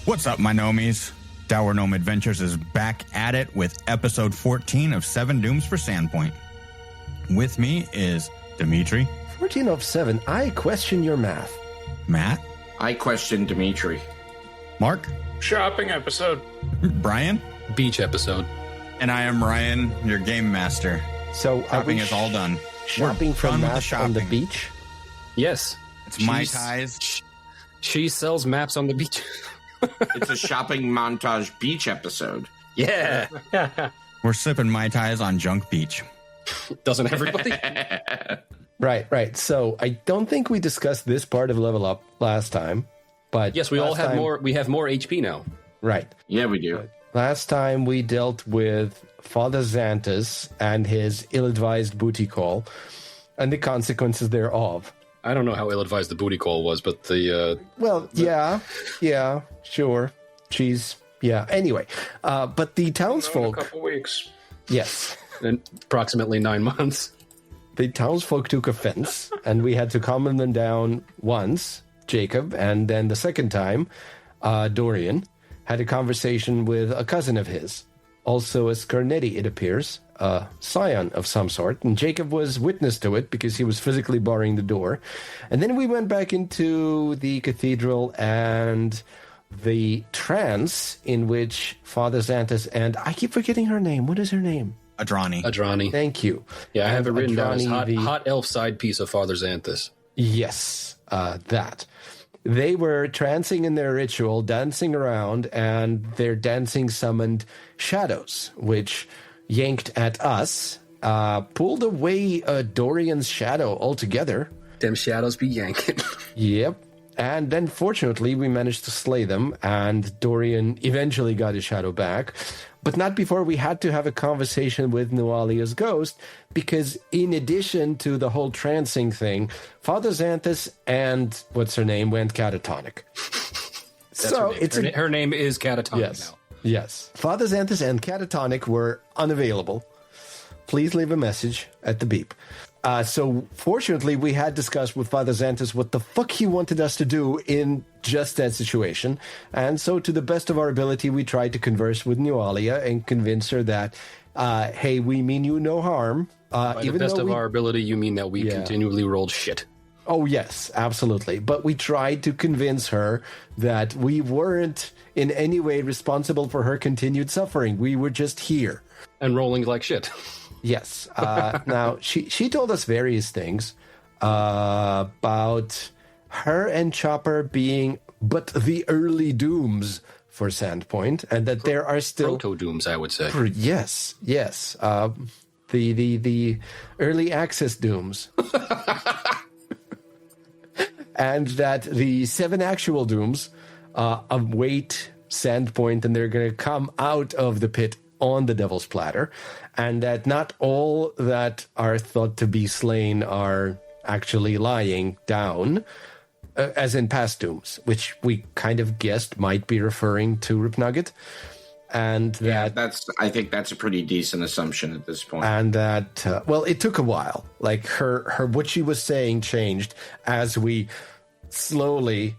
What's up, my gnomies? Dour Gnome Adventures is back at it with episode 14 of 7 Dooms for Sandpoint. With me is Dimitri. 14 of 7. I question your math. Matt. I question Dimitri. Mark. Shopping episode. Brian. Beach episode. And I am Ryan, your game master. So shopping is all done. Shopping from math on the beach? Yes. It's Mai Tais. She sells maps on the beach. It's a shopping montage beach episode. Yeah. We're sipping Mai Tais on Junk Beach. Doesn't everybody? Right. So I don't think we discussed this part of Level Up last time, but yes, we all have more. We have more HP now. Right. Yeah, we do. Last time we dealt with Father Xanthus and his ill-advised booty call and the consequences thereof. I don't know how ill-advised the booty call was, but yeah, sure. She's, yeah. Anyway, but the townsfolk... In a couple weeks. Yes. In approximately 9 months. The townsfolk took offense, and we had to calm them down once, Jacob, and then the second time, Dorian had a conversation with a cousin of his, also a Scarnetti, it appears, a scion of some sort, and Jacob was witness to it because he was physically barring the door. And then we went back into the cathedral and the trance in which Father Xanthus and... I keep forgetting her name. What is her name? Adrani. Thank you. Yeah, I have it written down as Adrani, hot elf side piece of Father Xanthus. Yes, that. They were trancing in their ritual, dancing around, and their dancing summoned shadows, which yanked at us, pulled away Dorian's shadow altogether. Them shadows be yanking. Yep. And then, fortunately, we managed to slay them, and Dorian eventually got his shadow back. But not before we had to have a conversation with Nualia's ghost, because in addition to the whole trancing thing, Father Xanthus and, what's her name, went catatonic. So her name is catatonic now. Yes. Father Xanthus and catatonic were unavailable. Please leave a message at the beep. So fortunately, we had discussed with Father Xanthus what the fuck he wanted us to do in just that situation. And so to the best of our ability, we tried to converse with Nualia and convince her that, hey, we mean you no harm. By the best of our ability, you mean that we continually rolled shit. Oh, yes, absolutely. But we tried to convince her that we weren't in any way responsible for her continued suffering. We were just here. And rolling like shit. Yes. Now, she told us various things about her and Chopper being but the early dooms for Sandpoint, and that there are still... Proto-dooms, I would say. Yes. The early access dooms. And that the 7 actual dooms await Sandpoint, and they're going to come out of the pit on the Devil's Platter, and that not all that are thought to be slain are actually lying down, as in past dooms, which we kind of guessed might be referring to Ripnugget. And that, I think that's a pretty decent assumption at this point. And that, well, it took a while. Like her, what she was saying changed as we slowly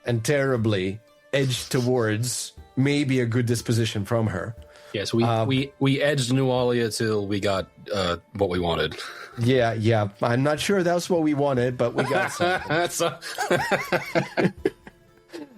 and terribly edged towards maybe a good disposition from her. Yes, we edged Nualia till we got what we wanted. Yeah. I'm not sure that's what we wanted, but we got something.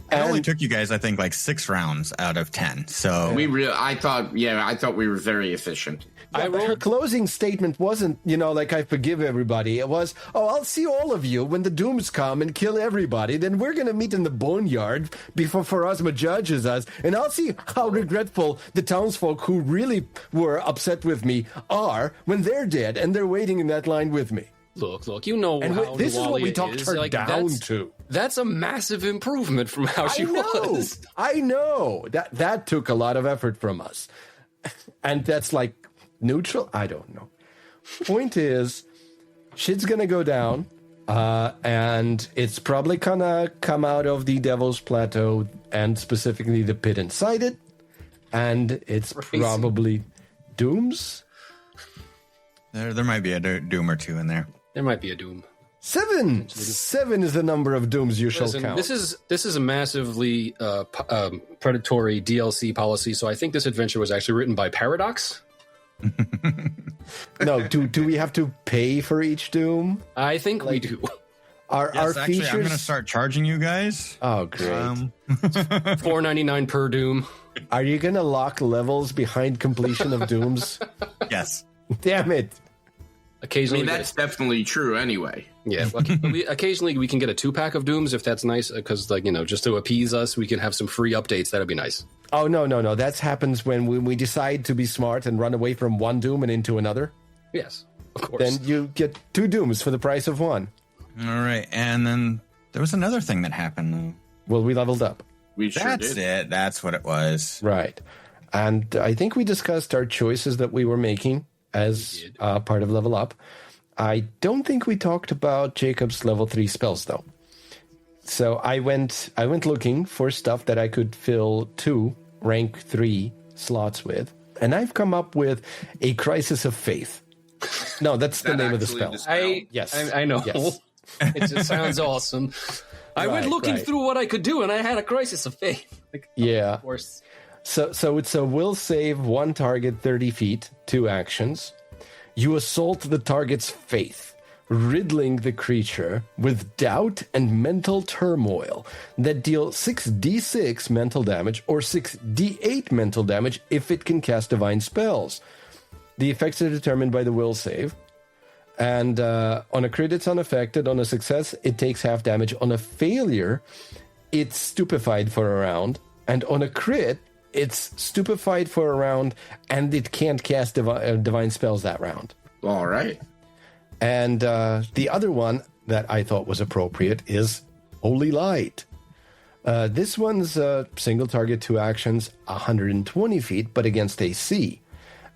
It only took you guys, I think, like 6 rounds out of 10. So I thought we were very efficient. Yeah, but her closing statement wasn't, like I forgive everybody. It was, I'll see all of you when the dooms come and kill everybody. Then we're going to meet in the boneyard before Pharasma judges us. And I'll see how regretful the townsfolk who really were upset with me are when they're dead and they're waiting in that line with me. Look, you know And how this is what we Nualia talked is. her Like, down to. That's a massive improvement from how she was. I know. That took a lot of effort from us. And that's like neutral? I don't know. Point is, shit's gonna go down, and it's probably gonna come out of the Devil's Plateau, and specifically the pit inside it, and it's probably Dooms. There might be a doom or two in there. There might be a doom. 7 is the number of Dooms you shall Listen, count. this is a massively predatory DLC policy, so I think this adventure was actually written by Paradox. No, do we have to pay for each Doom? I think we do. Our Actually, features. I'm going to start charging you guys. Oh, great! $4.99 per doom. Are you gonna lock levels behind completion of Dooms? Yes. Damn it! I Occasionally, mean, that's definitely true anyway. yeah. Occasionally, we can get a 2-pack of dooms if that's nice, because just to appease us, we can have some free updates. That'd be nice. Oh no! That happens when we decide to be smart and run away from one Doom and into another. Yes, of course. Then you get 2 Dooms for the price of 1. All right. And then there was another thing that happened. Well, we leveled up. We sure That's did. it. That's what it was. Right. And I think we discussed our choices that we were making as part of Level Up. I don't think we talked about Jacob's level 3 spells, though. So I went looking for stuff that I could fill 2 rank 3 slots with. And I've come up with a Crisis of Faith. No, that's the That name of the actually spell. the spell? Yes. I know. Yes. It just sounds awesome. I went Right, looking right. through what I could do, and I had a crisis of faith. Yeah. Of course. So it's a will save 1 target 30 feet, 2 actions. You assault the target's faith, riddling the creature with doubt and mental turmoil that deal 6d6 mental damage or 6d8 mental damage if it can cast divine spells. The effects are determined by the will save. And on a crit, it's unaffected. On a success, it takes half damage. On a failure, it's stupefied for a round. And on a crit, it's stupefied for a round, and it can't cast divine spells that round. All right. And the other one that I thought was appropriate is Holy Light. This one's a single target, 2 actions, 120 feet, but against AC.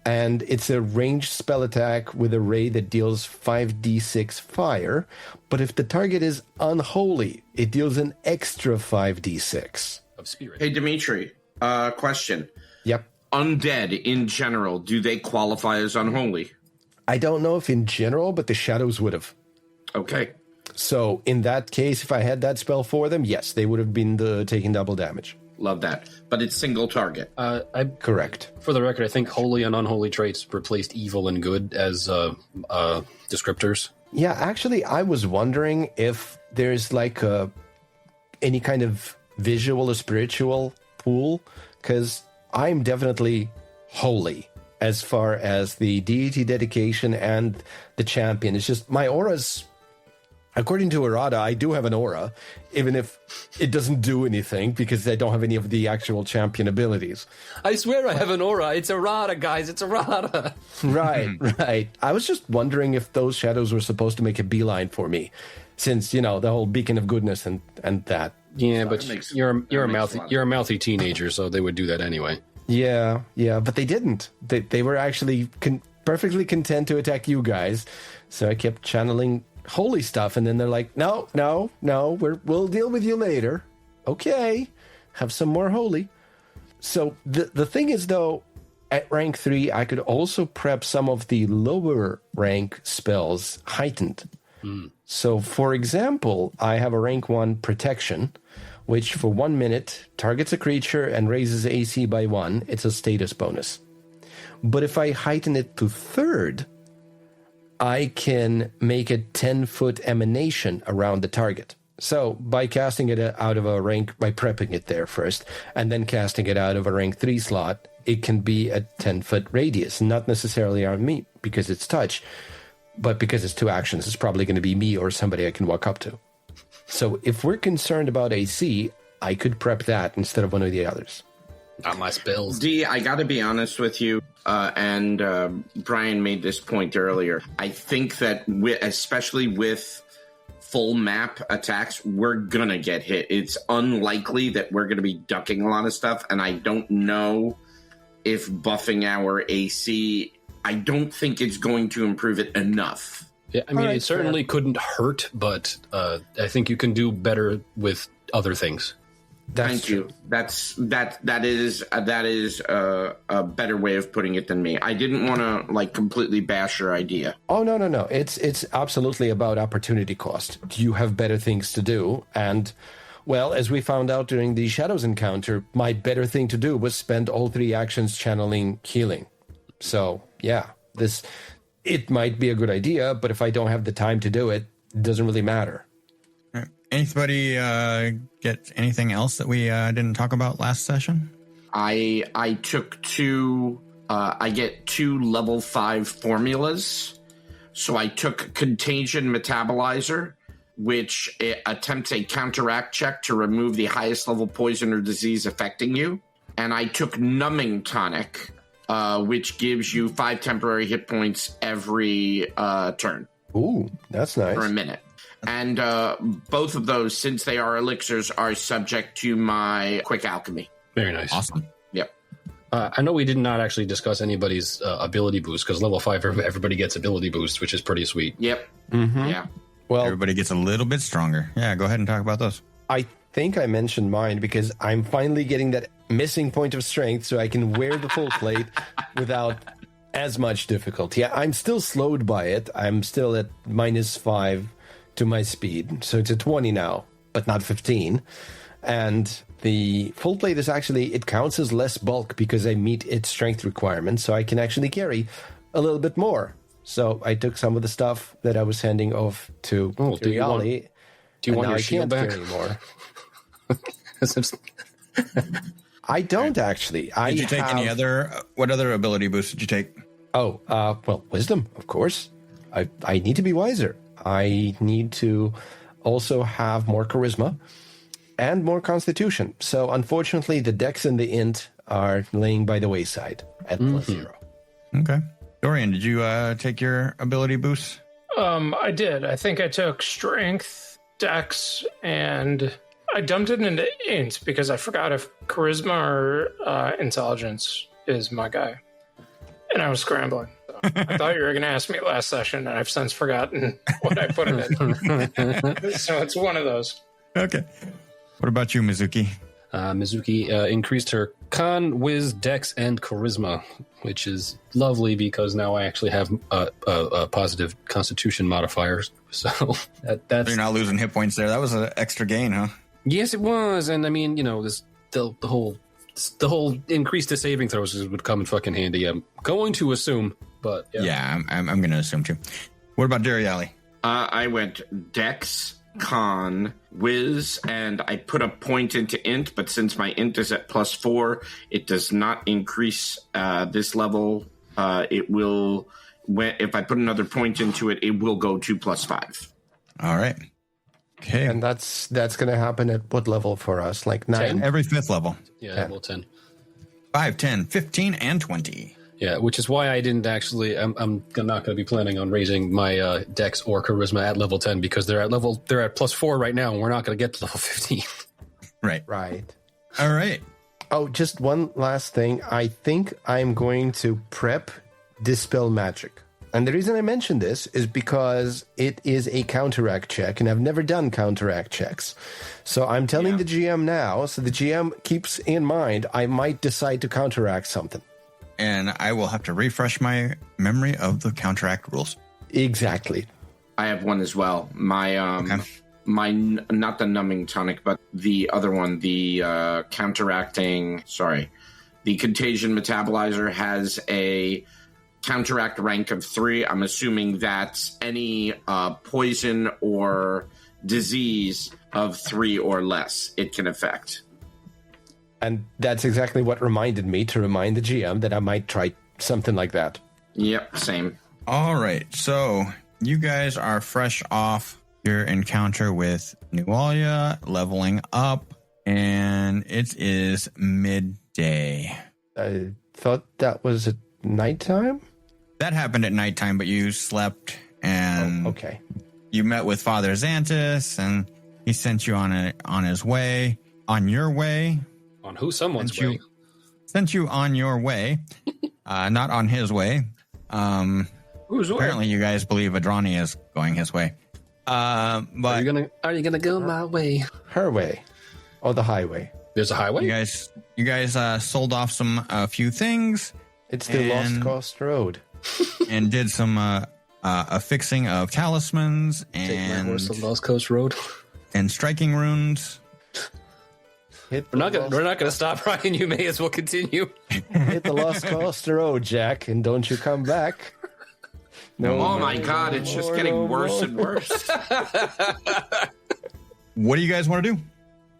And it's a ranged spell attack with a ray that deals 5d6 fire. But if the target is unholy, it deals an extra 5d6. Of spirit. Hey, Dimitri, question. Yep. Undead in general, do they qualify as unholy? I don't know if in general, but the shadows would have. Okay. So in that case, if I had that spell for them, yes, they would have been taking double damage. Love that. But it's single target. Correct. For the record, I think holy and unholy traits replaced evil and good as descriptors. Yeah, actually, I was wondering if there's like any kind of visual or spiritual pool, because I'm definitely holy as far as the deity dedication and the champion. It's just my aura's, according to Errata, I do have an aura, even if it doesn't do anything because I don't have any of the actual champion abilities. I swear I have an aura. It's errata, guys. It's errata. Right. I was just wondering if those shadows were supposed to make a beeline for me, since, the whole beacon of goodness and that. Yeah, but makes- you're that a makes mouthy you're a mouthy teenager, so they would do that anyway. Yeah, but they didn't. They were actually perfectly content to attack you guys, so I kept channeling holy stuff, and then they're like, no, we'll deal with you later. Okay, have some more holy. So the thing is, though, at rank 3, I could also prep some of the lower rank spells heightened. So, for example, I have a rank 1 protection, which for 1 minute targets a creature and raises AC by 1. It's a status bonus. But if I heighten it to 3rd, I can make a 10-foot emanation around the target. So by casting it out of a rank, by prepping it there first, and then casting it out of a rank 3 slot, it can be a 10-foot radius, not necessarily on me because it's touch, but because it's 2 actions, it's probably going to be me or somebody I can walk up to. So if we're concerned about AC, I could prep that instead of one of the others. Not my spells. D, I got to be honest with you, and Brian made this point earlier. I think that, especially with full map attacks, we're going to get hit. It's unlikely that we're going to be ducking a lot of stuff, and I don't know if buffing our AC, I don't think it's going to improve it enough. Yeah, I mean, it certainly couldn't hurt, but I think you can do better with other things. Thank you. That is a better way of putting it than me. I didn't want to like completely bash your idea. Oh no. It's absolutely about opportunity cost. You have better things to do, and well, as we found out during the Shadows encounter, my better thing to do was spend all 3 actions channeling healing. So yeah, it might be a good idea, but if I don't have the time to do it, it doesn't really matter. Anybody get anything else that we didn't talk about last session? I took 2. I get 2 level 5 formulas. So I took Contagion Metabolizer, which attempts a counteract check to remove the highest level poison or disease affecting you, and I took Numbing Tonic, which gives you 5 temporary hit points every turn. Ooh, that's nice. For a minute. And both of those, since they are elixirs, are subject to my quick alchemy. Very nice. Awesome. Yep. I know we did not actually discuss anybody's ability boost, because level 5, everybody gets ability boost, which is pretty sweet. Yep. Mm-hmm. Yeah. Well, everybody gets a little bit stronger. Yeah, go ahead and talk about those. I think I mentioned mine because I'm finally getting that missing point of strength so I can wear the full plate without as much difficulty. I'm still slowed by it. I'm still at -5 to my speed, so it's a 20 now, but not 15. And the full plate is actually, it counts as less bulk because I meet its strength requirements, so I can actually carry a little bit more. So I took some of the stuff that I was handing off to Yali. Do you want your shield back anymore? I don't actually. Did you take any other? What other ability boost did you take? Oh, well, wisdom, of course. I need to be wiser. I need to also have more charisma and more constitution. So unfortunately, the dex and the int are laying by the wayside at +0. Okay. Dorian, did you take your ability boost? I did. I think I took strength, dex, and I dumped it into int because I forgot if charisma or intelligence is my guy. And I was scrambling. So I thought you were going to ask me last session, and I've since forgotten what I put it in. So it's one of those. Okay. What about you, Mizuki? Mizuki increased her con, wiz, dex, and charisma, which is lovely because now I actually have a positive constitution modifier. So that's... So you're not losing hit points there. That was an extra gain, huh? Yes, it was. And I mean, you know, the whole increase to saving throws would come in fucking handy. I'm going to assume, but yeah, I'm going to assume too. What about Dariali? I went dex, con, whiz, and I put a point into int, but since my int is at +4, it does not increase this level. It will, if I put another point into it, it will go to +5. All right. Okay. And that's going to happen at what level for us? Like 9? 10? Every 5th level. Yeah, level 10. 5, 10, 15, and 20. Yeah, which is why I didn't actually. I'm not going to be planning on raising my dex or charisma at level 10 because they're at +4 right now, and we're not going to get to level 15. Right. All right. Oh, just one last thing. I think I'm going to prep Dispel Magic. And the reason I mention this is because it is a counteract check, and I've never done counteract checks. So I'm telling the GM now, so the GM keeps in mind I might decide to counteract something. And I will have to refresh my memory of the counteract rules. Exactly. I have one as well. My my not the numbing tonic, but the other one, the counteracting. Sorry, the contagion metabolizer has a counteract rank of 3. I'm assuming that's any poison or disease of 3 or less it can affect. And that's exactly what reminded me to remind the GM that I might try something like that. Yep, same. All right. So you guys are fresh off your encounter with Nualia, leveling up, and it is midday. day. I thought that was at nighttime. That happened at nighttime, but you slept and Okay. you met with Father Xantus, and he sent you on his way. On your way. On who? Someone's way. Sent you on your way, not on his way. Who's Apparently, you guys believe Adrani is going his way. But Are you gonna go my way? Her way. Oh, the highway. There's a highway. you guys sold off a few things. It's the Lost And- Coast Road. And did some affixing of talismans Take my horse to and Lost Coast Road. striking runes. Hit We're the not gonna stop, Ryan. You may as well continue. Hit the Lost Coast Road, Jack, and don't you come back. No. Oh my God, it's just getting worse and worse. What do you guys want to do?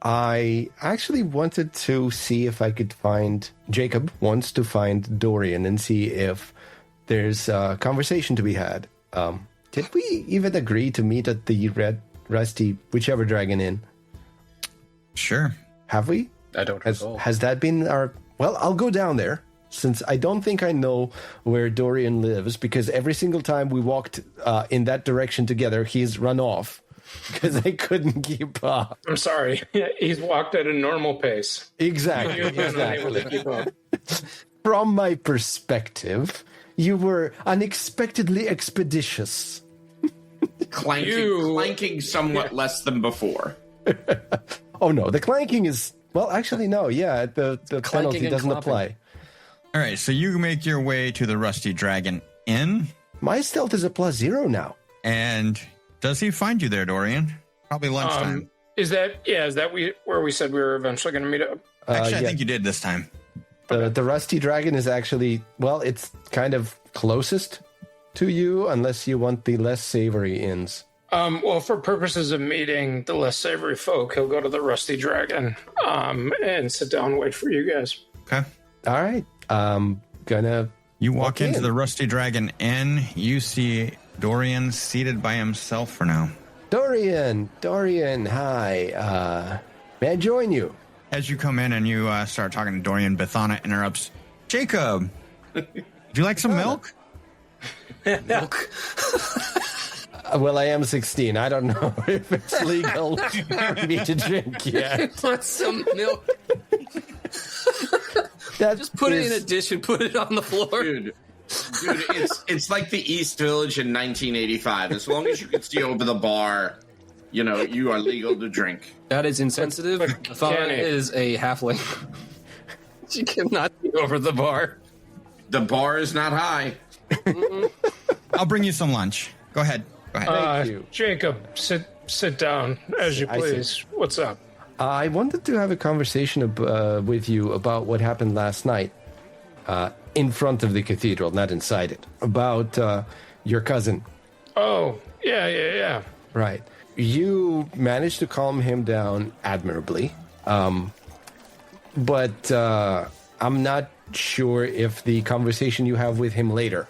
I actually wanted to see if I could find... Jacob wants to find Dorian and see if there's a conversation to be had. Did we even agree to meet at the Red Rusty, whichever Dragon Inn? Sure. Have we? I don't recall. Has that been our... Well, I'll go down there, since I don't think I know where Dorian lives, because every single time we walked in that direction together, he's run off, because I couldn't keep up. I'm sorry. He's walked at a normal pace. Exactly, You've been unable to exactly. keep up. From my perspective, you were unexpectedly expeditious. Clanking somewhat less than before. Oh, no, the clanking is... Well, actually, no, yeah, the penalty and doesn't clopping. apply. All right, so you make your way to the Rusty Dragon Inn, My stealth is a +0 now. and does he find you there, Dorian? Probably lunchtime. Is that where we said we were eventually going to meet up? Actually, I yeah. think you did this time. The Rusty Dragon is actually, well, it's kind of closest to you, unless you want the less savory inns. Well, for purposes of meeting the less savory folk, he'll go to the Rusty Dragon and sit down and wait for you guys. Okay. All right, gonna... You walk into in. the Rusty Dragon Inn. You see Dorian seated by himself for now. Dorian, hi. May I join you? As you come in and you start talking to Dorian, Bethana interrupts. Jacob, would you like some milk? Milk. Well, I am 16. I don't know if it's legal for me to drink yet. Want some milk? That Just put it in is- a dish and put it on the floor. Dude, it's like the East Village in 1985. As long as you can see over the bar, you are legal to drink. That is insensitive. Thana is a halfling. She cannot see over the bar. The bar is not high. I'll bring you some lunch. Go ahead. Thank you. Jacob, sit down as you I see. please. What's up? I wanted to have a conversation with you about what happened last night in front of the cathedral, not inside it, about your cousin. Oh, yeah. Right. You managed to calm him down admirably, but I'm not sure if the conversation you have with him later.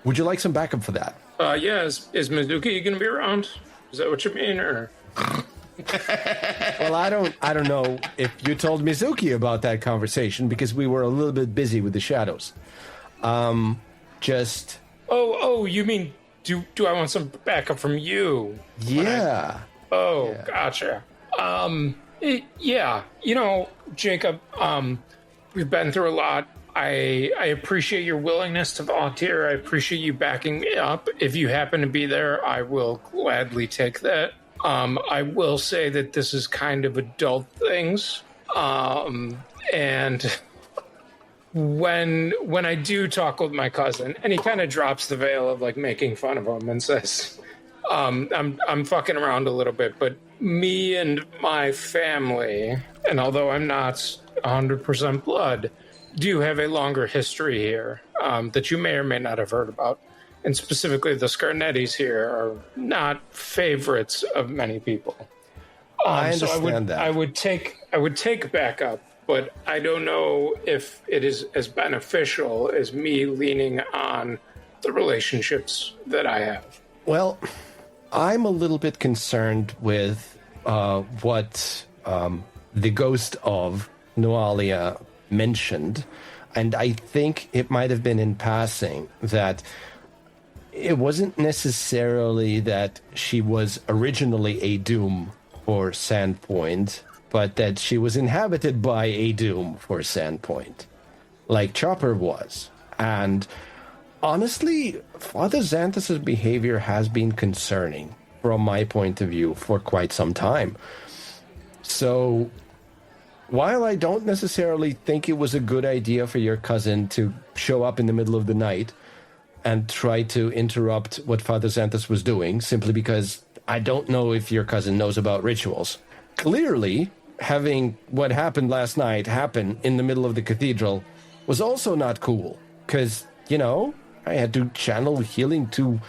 Would you like some backup for that? Yeah, is Mizuki going to be around? Is that what you mean, or? Well, I don't know if you told Mizuki about that conversation because we were a little bit busy with the shadows. Just Oh, you mean do I want some backup from you? yeah. Gotcha. Yeah, Jacob, we've been through a lot. I appreciate your willingness to volunteer. I appreciate you backing me up. If you happen to be there, I will gladly take that. I will say that this is kind of adult things. And when I do talk with my cousin, and he kind of drops the veil of like making fun of him and says, I'm fucking around a little bit, but me and my family, and although I'm not 100% blood, do have a longer history here that you may or may not have heard about. And specifically, the Scarnettis here are not favorites of many people. I understand that. I would take backup, but I don't know if it is as beneficial as me leaning on the relationships that I have. Well, I'm a little bit concerned with what the ghost of Noalia mentioned, and I think it might have been in passing, that it wasn't necessarily that she was originally a doom for Sandpoint, but that she was inhabited by a doom for Sandpoint, like Chopper was. And honestly, Father Xanthus's behavior has been concerning from my point of view for quite some time. So while I don't necessarily think it was a good idea for your cousin to show up in the middle of the night and try to interrupt what Father Xanthus was doing, simply because I don't know if your cousin knows about rituals, clearly having what happened last night happen in the middle of the cathedral was also not cool. Because, you know, I had to channel healing to,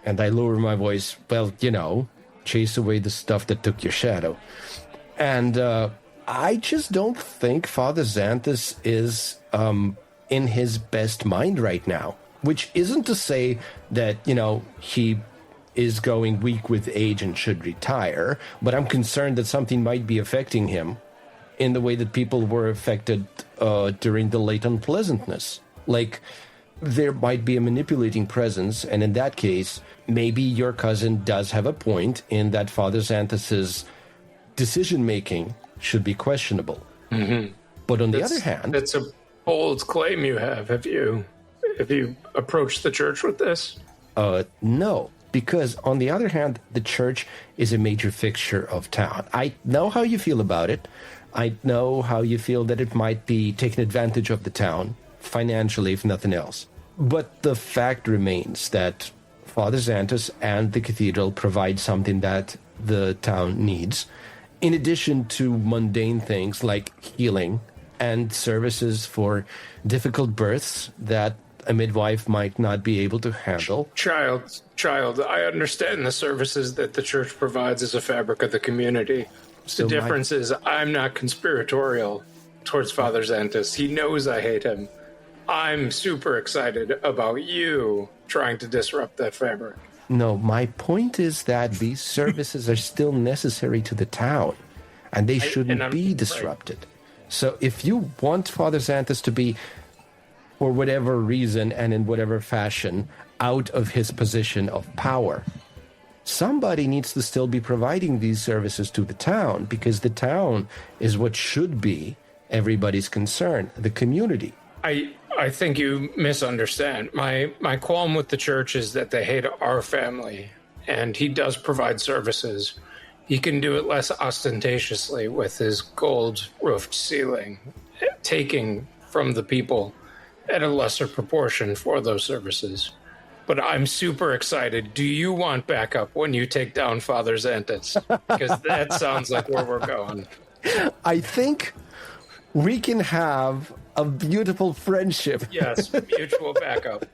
and I lower my voice, well, you know, chase away the stuff that took your shadow. And I just don't think Father Xanthus is in his best mind right now. Which isn't to say that, you know, he is going weak with age and should retire, but I'm concerned that something might be affecting him in the way that people were affected during the late unpleasantness. Like, there might be a manipulating presence, and in that case, maybe your cousin does have a point in that Father Xanthus's decision-making should be questionable. Mm-hmm. But on the other hand... That's a bold claim you have. Have you approached the church with this? No, because on the other hand, the church is a major fixture of town. I know how you feel about it. I know how you feel that it might be taking advantage of the town, financially, if nothing else. But the fact remains that Father Xanthus and the cathedral provide something that the town needs, in addition to mundane things like healing and services for difficult births that a midwife might not be able to handle. Child, I understand the services that the church provides as a fabric of the community. The difference is I'm not conspiratorial towards Father Xanthus. He knows I hate him. I'm super excited about you trying to disrupt that fabric. No, my point is that these services are still necessary to the town, and they shouldn't be disrupted. Right. So if you want Father Xanthus to be, for whatever reason and in whatever fashion, out of his position of power, somebody needs to still be providing these services to the town, because the town is what should be everybody's concern, the community. I think you misunderstand. My qualm with the church is that they hate our family, and he does provide services. He can do it less ostentatiously with his gold-roofed ceiling, taking from the people at a lesser proportion for those services. But I'm super excited. Do you want backup when you take down Father Xanthus? Because that sounds like where we're going. I think we can have a beautiful friendship. Yes, mutual backup.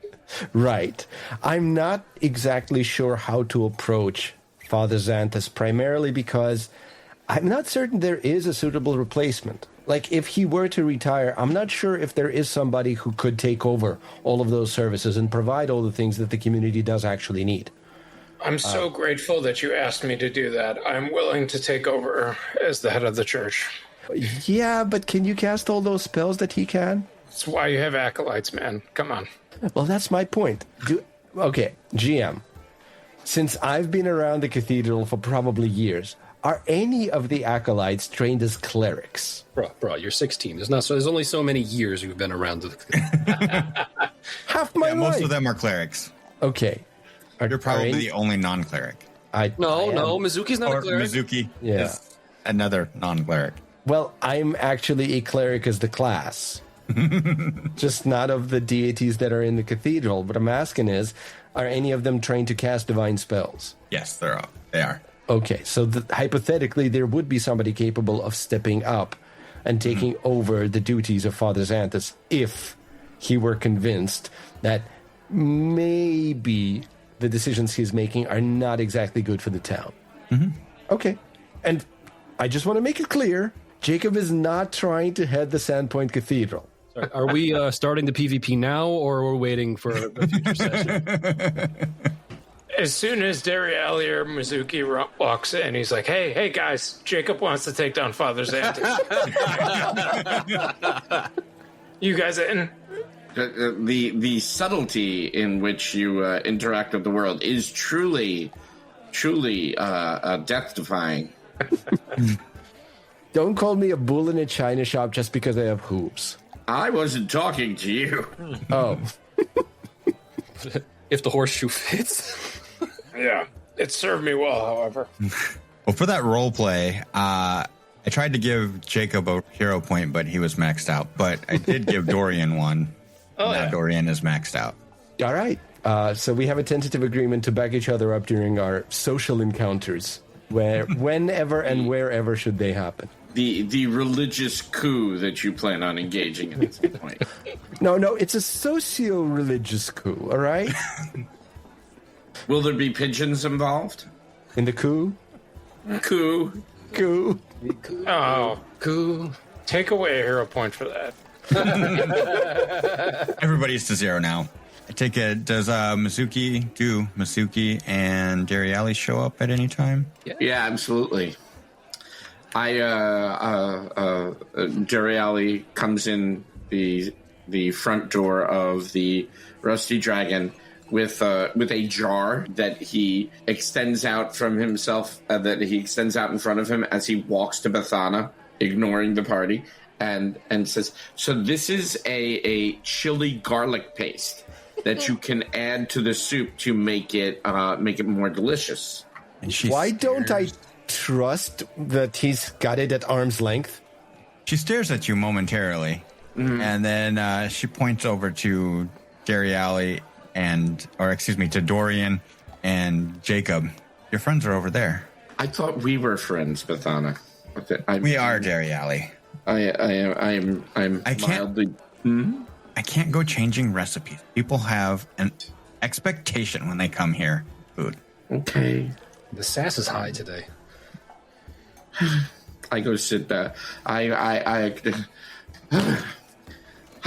Right. I'm not exactly sure how to approach Father Xanthus, primarily because I'm not certain there is a suitable replacement. Like, if he were to retire, I'm not sure if there is somebody who could take over all of those services and provide all the things that the community does actually need. I'm so grateful that you asked me to do that. I'm willing to take over as the head of the church. Yeah, but can you cast all those spells that he can? That's why you have acolytes, man. Come on. Well, that's my point. Okay, GM. Since I've been around the cathedral for probably years, are any of the acolytes trained as clerics? Bro, you're 16. There's only so many years you've been around the Half my life. Most of them are clerics. Okay. You're probably the only non-cleric. No, Mizuki's not a cleric. Mizuki is another non-cleric. Well, I'm actually a cleric as the class. Just not of the deities that are in the cathedral. What I'm asking is, are any of them trained to cast divine spells? Yes, they are. Okay, so hypothetically, there would be somebody capable of stepping up and taking over the duties of Father Xanthus if he were convinced that maybe the decisions he's making are not exactly good for the town. Mm-hmm. Okay, and I just want to make it clear, Jacob is not trying to head the Sandpoint Cathedral. Sorry, are we starting the PvP now, or are we waiting for a future session? As soon as Dariali or Mizuki walks in, he's like, hey, guys, Jacob wants to take down Father Xanthus. You guys in? The subtlety in which you interact with the world is truly death-defying. Don't call me a bull in a china shop just because I have hooves. I wasn't talking to you. Oh. If the horseshoe fits. Yeah. It served me well, however. Well, for that role play, I tried to give Jacob a hero point, but he was maxed out. But I did give Dorian one. Oh, now yeah. Dorian is maxed out. All right. So we have a tentative agreement to back each other up during our social encounters, whenever and wherever should they happen. The religious coup that you plan on engaging in at some point. No, it's a socio-religious coup, all right? Will there be pigeons involved? In the coup? Coup. Coup. Oh, Cool. take away a hero point for that. Everybody's to 0 now. I take it. Does Masuki and Dariali show up at any time? Yeah, absolutely. Dariali comes in the front door of the Rusty Dragon with a jar that he extends out from himself, that he extends out in front of him as he walks to Bethana, ignoring the party, and says, "So this is a chili garlic paste that you can add to the soup to make it more delicious." And she Why don't I stares- trust that he's got it at arm's length? She stares at you momentarily, and then she points over to Dariali to Dorian and Jacob. Your friends are over there. I thought we were friends, Bethana. We are, Dariali. I'm I can't- mildly. I can't go changing recipes. People have an expectation when they come here. Food. Okay. The sass is high today. I go sit back. Hi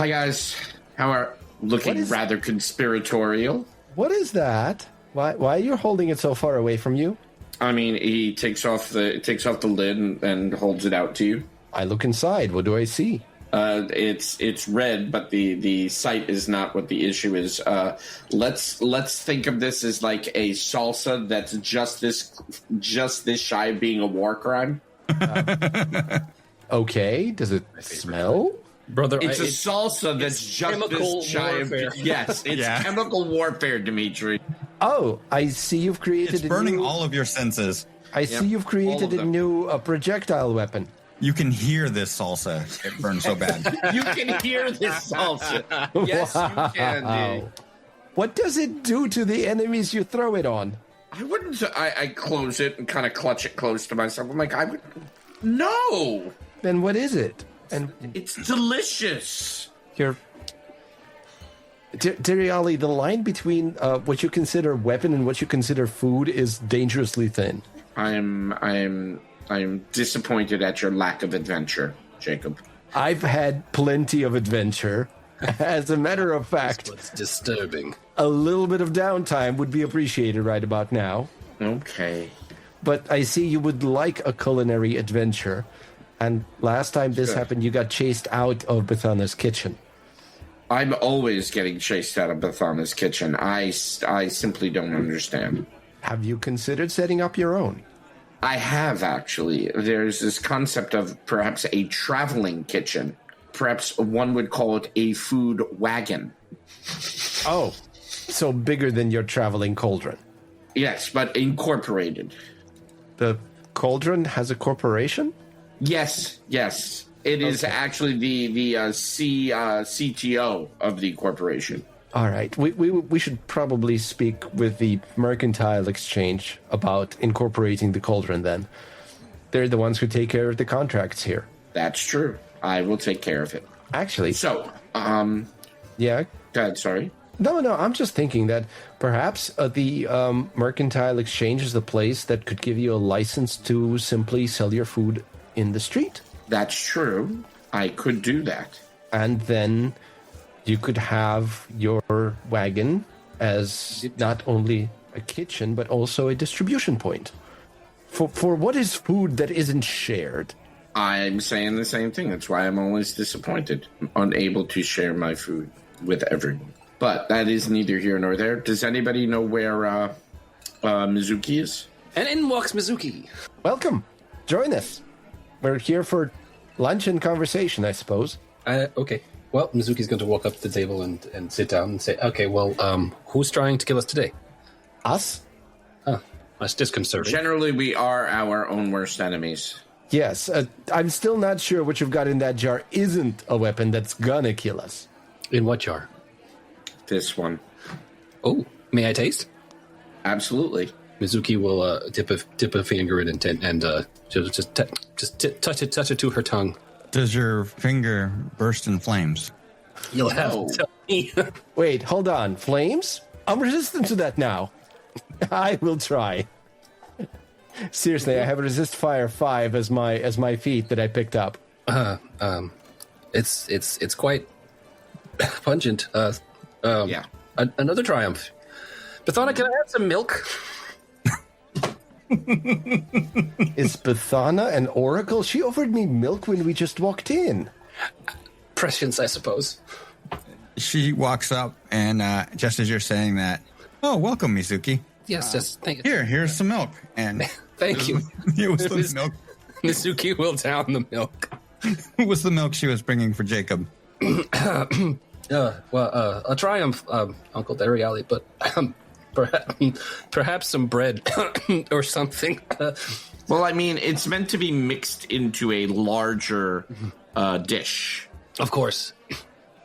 guys. How are looking rather conspiratorial? What is that? Why are you holding it so far away from you? I mean, he takes off the lid and holds it out to you. I look inside. What do I see? It's red, but the sight is not what the issue is. Let's think of this as like a salsa that's just this shy of being a war crime. Okay. Does it smell? Brother, It's a salsa that's just chemical this shy of. warfare. Yes, it's Yeah. chemical warfare, Dimitri. Oh, I see you've created It's a burning new... all of your senses. I see you've created all of a them. new projectile weapon. You can hear this salsa. It burns so bad. You can hear this salsa. Yes, you can. Dude. What does it do to the enemies you throw it on? I wouldn't. I close it and kind of clutch it close to myself. I'm like, I would. No, Then what is it? And it's delicious. you're... Dariali, the line between what you consider weapon and what you consider food is dangerously thin. I'm disappointed at your lack of adventure, Jacob. I've had plenty of adventure. As a matter of fact, What's disturbing? a little bit of downtime would be appreciated right about now. Okay. But I see you would like a culinary adventure. And last time this Good. happened, you got chased out of Bethana's kitchen. I'm always getting chased out of Bethana's kitchen. I simply don't understand. Have you considered setting up your own? I have, actually. There's this concept of perhaps a traveling kitchen. Perhaps one would call it a food wagon. Oh, so bigger than your traveling cauldron. Yes, but incorporated. The cauldron has a corporation? Yes. It is actually the CTO of the corporation. All right. We should probably speak with the Mercantile Exchange about incorporating the cauldron then. They're the ones who take care of the contracts here. That's true. I will take care of it. Actually, So, yeah. go ahead, sorry. No, I'm just thinking that perhaps the Mercantile Exchange is the place that could give you a license to simply sell your food in the street. That's true. I could do that. And then you could have your wagon as not only a kitchen, but also a distribution point. For what is food that isn't shared? I'm saying the same thing. That's why I'm always disappointed. I'm unable to share my food with everyone. But that is neither here nor there. Does anybody know where Mizuki is? And in walks Mizuki. Welcome. Join us. We're here for lunch and conversation, I suppose. Okay. Well, Mizuki's going to walk up to the table and sit down and say, okay, well, who's trying to kill us today? Us? Huh. That's disconcerting. Generally, we are our own worst enemies. Yes. I'm still not sure what you've got in that jar isn't a weapon that's gonna kill us. In what jar? This one. Oh, may I taste? Absolutely. Mizuki will dip a finger in it and just touch it to her tongue. Does your finger burst in flames? You'll have to tell me. Wait, hold on. Flames? I'm resistant to that now. I will try. Seriously, I have resist fire 5 as my feat that I picked up. It's quite pungent. Yeah. Another triumph. Bethana, can I have some milk? Is Bethana an oracle? She offered me milk when we just walked in. Prescience, I suppose. She walks up and just as you're saying that, oh, welcome, Mizuki. Yes, just thank you. Here's some milk. And Thank you. it was the milk. Mizuki will down the milk. It was the milk she was bringing for Jacob. A triumph, Uncle Dariali, but perhaps some bread or something. Well, I mean, it's meant to be mixed into a larger dish. Of course.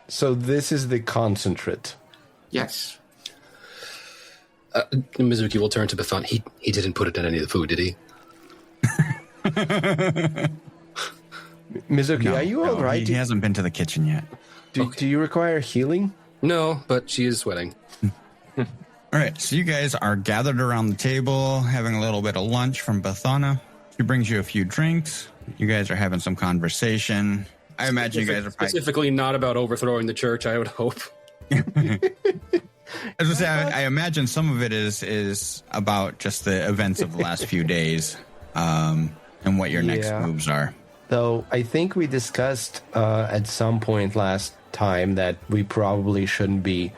So this is the concentrate. Yes. Mizuki will turn to Bethana. He didn't put it in any of the food, did he? Mizuki, are you all right? He hasn't been to the kitchen yet. Do you require healing? No, but she is sweating. All right, so you guys are gathered around the table, having a little bit of lunch from Bethana. She brings you a few drinks. You guys are having some conversation. I imagine you guys are specifically not about overthrowing the church, I would hope. As I say, I imagine some of it is about just the events of the last few days and what your next moves are. Though I think we discussed at some point last time that we probably shouldn't be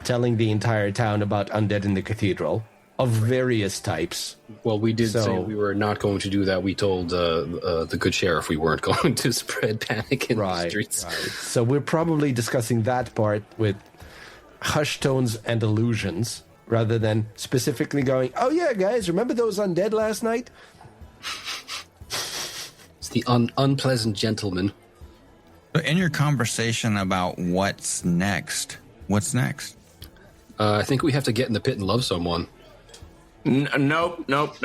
telling the entire town about undead in the cathedral of various types. Well, we did say we were not going to do that. We told the good sheriff we weren't going to spread panic in the streets. Right. So we're probably discussing that part with hushed tones and illusions rather than specifically going, oh yeah, guys, remember those undead last night? It's the unpleasant gentleman. So in your conversation about what's next, I think we have to get in the pit and love someone. Nope. Nope.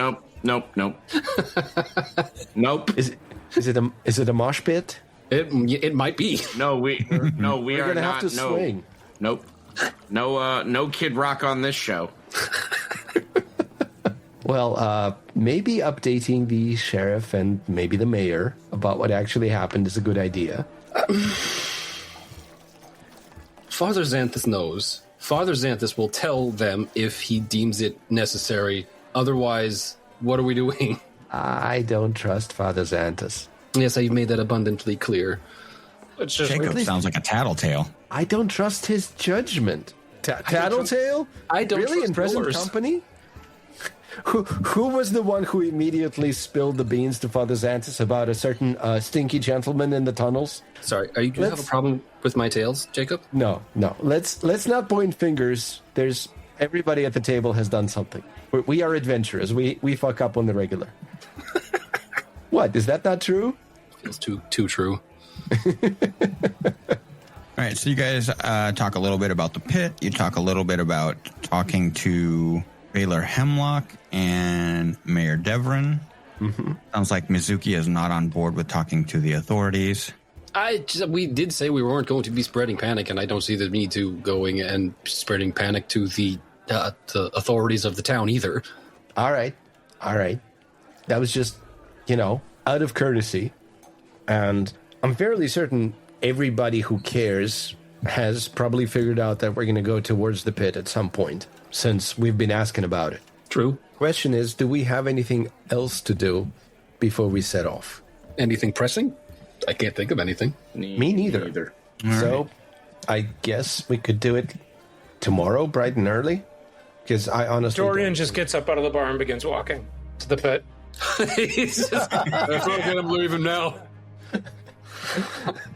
Is it a mosh pit? It might be. No, we are gonna not. have to swing. Nope. No Kid Rock on this show. Well, maybe updating the sheriff and maybe the mayor about what actually happened is a good idea. Father Xanthus knows. Father Xanthus will tell them if he deems it necessary. Otherwise, what are we doing? I don't trust Father Xanthus. Yes, I've made that abundantly clear. It's just Jacob sounds like a tattletale. I don't trust his judgment. Tattletale? I don't really trust in present yours. company? Who was the one who immediately spilled the beans to Father Xanthus about a certain stinky gentleman in the tunnels? Sorry, do you have a problem with my tales, Jacob? No. Let's not point fingers. There's everybody at the table has done something. We are adventurers. We fuck up on the regular. What? Is that not true? Feels too true. All right, so you guys talk a little bit about the pit. You talk a little bit about talking to Baylor Hemlock and Mayor Devrin. Mm-hmm. Sounds like Mizuki is not on board with talking to the authorities. We did say we weren't going to be spreading panic, and I don't see the need to going and spreading panic to the authorities of the town either. All right. That was just, out of courtesy. And I'm fairly certain everybody who cares has probably figured out that we're going to go towards the pit at some point. since we've been asking about it. True. Question is, do we have anything else to do before we set off? Anything pressing? I can't think of anything. Me neither. So, I guess we could do it tomorrow, bright and early? Because I honestly Dorian just gets up out of the bar and begins walking to the pit. He's just, that's what I'm leaving now.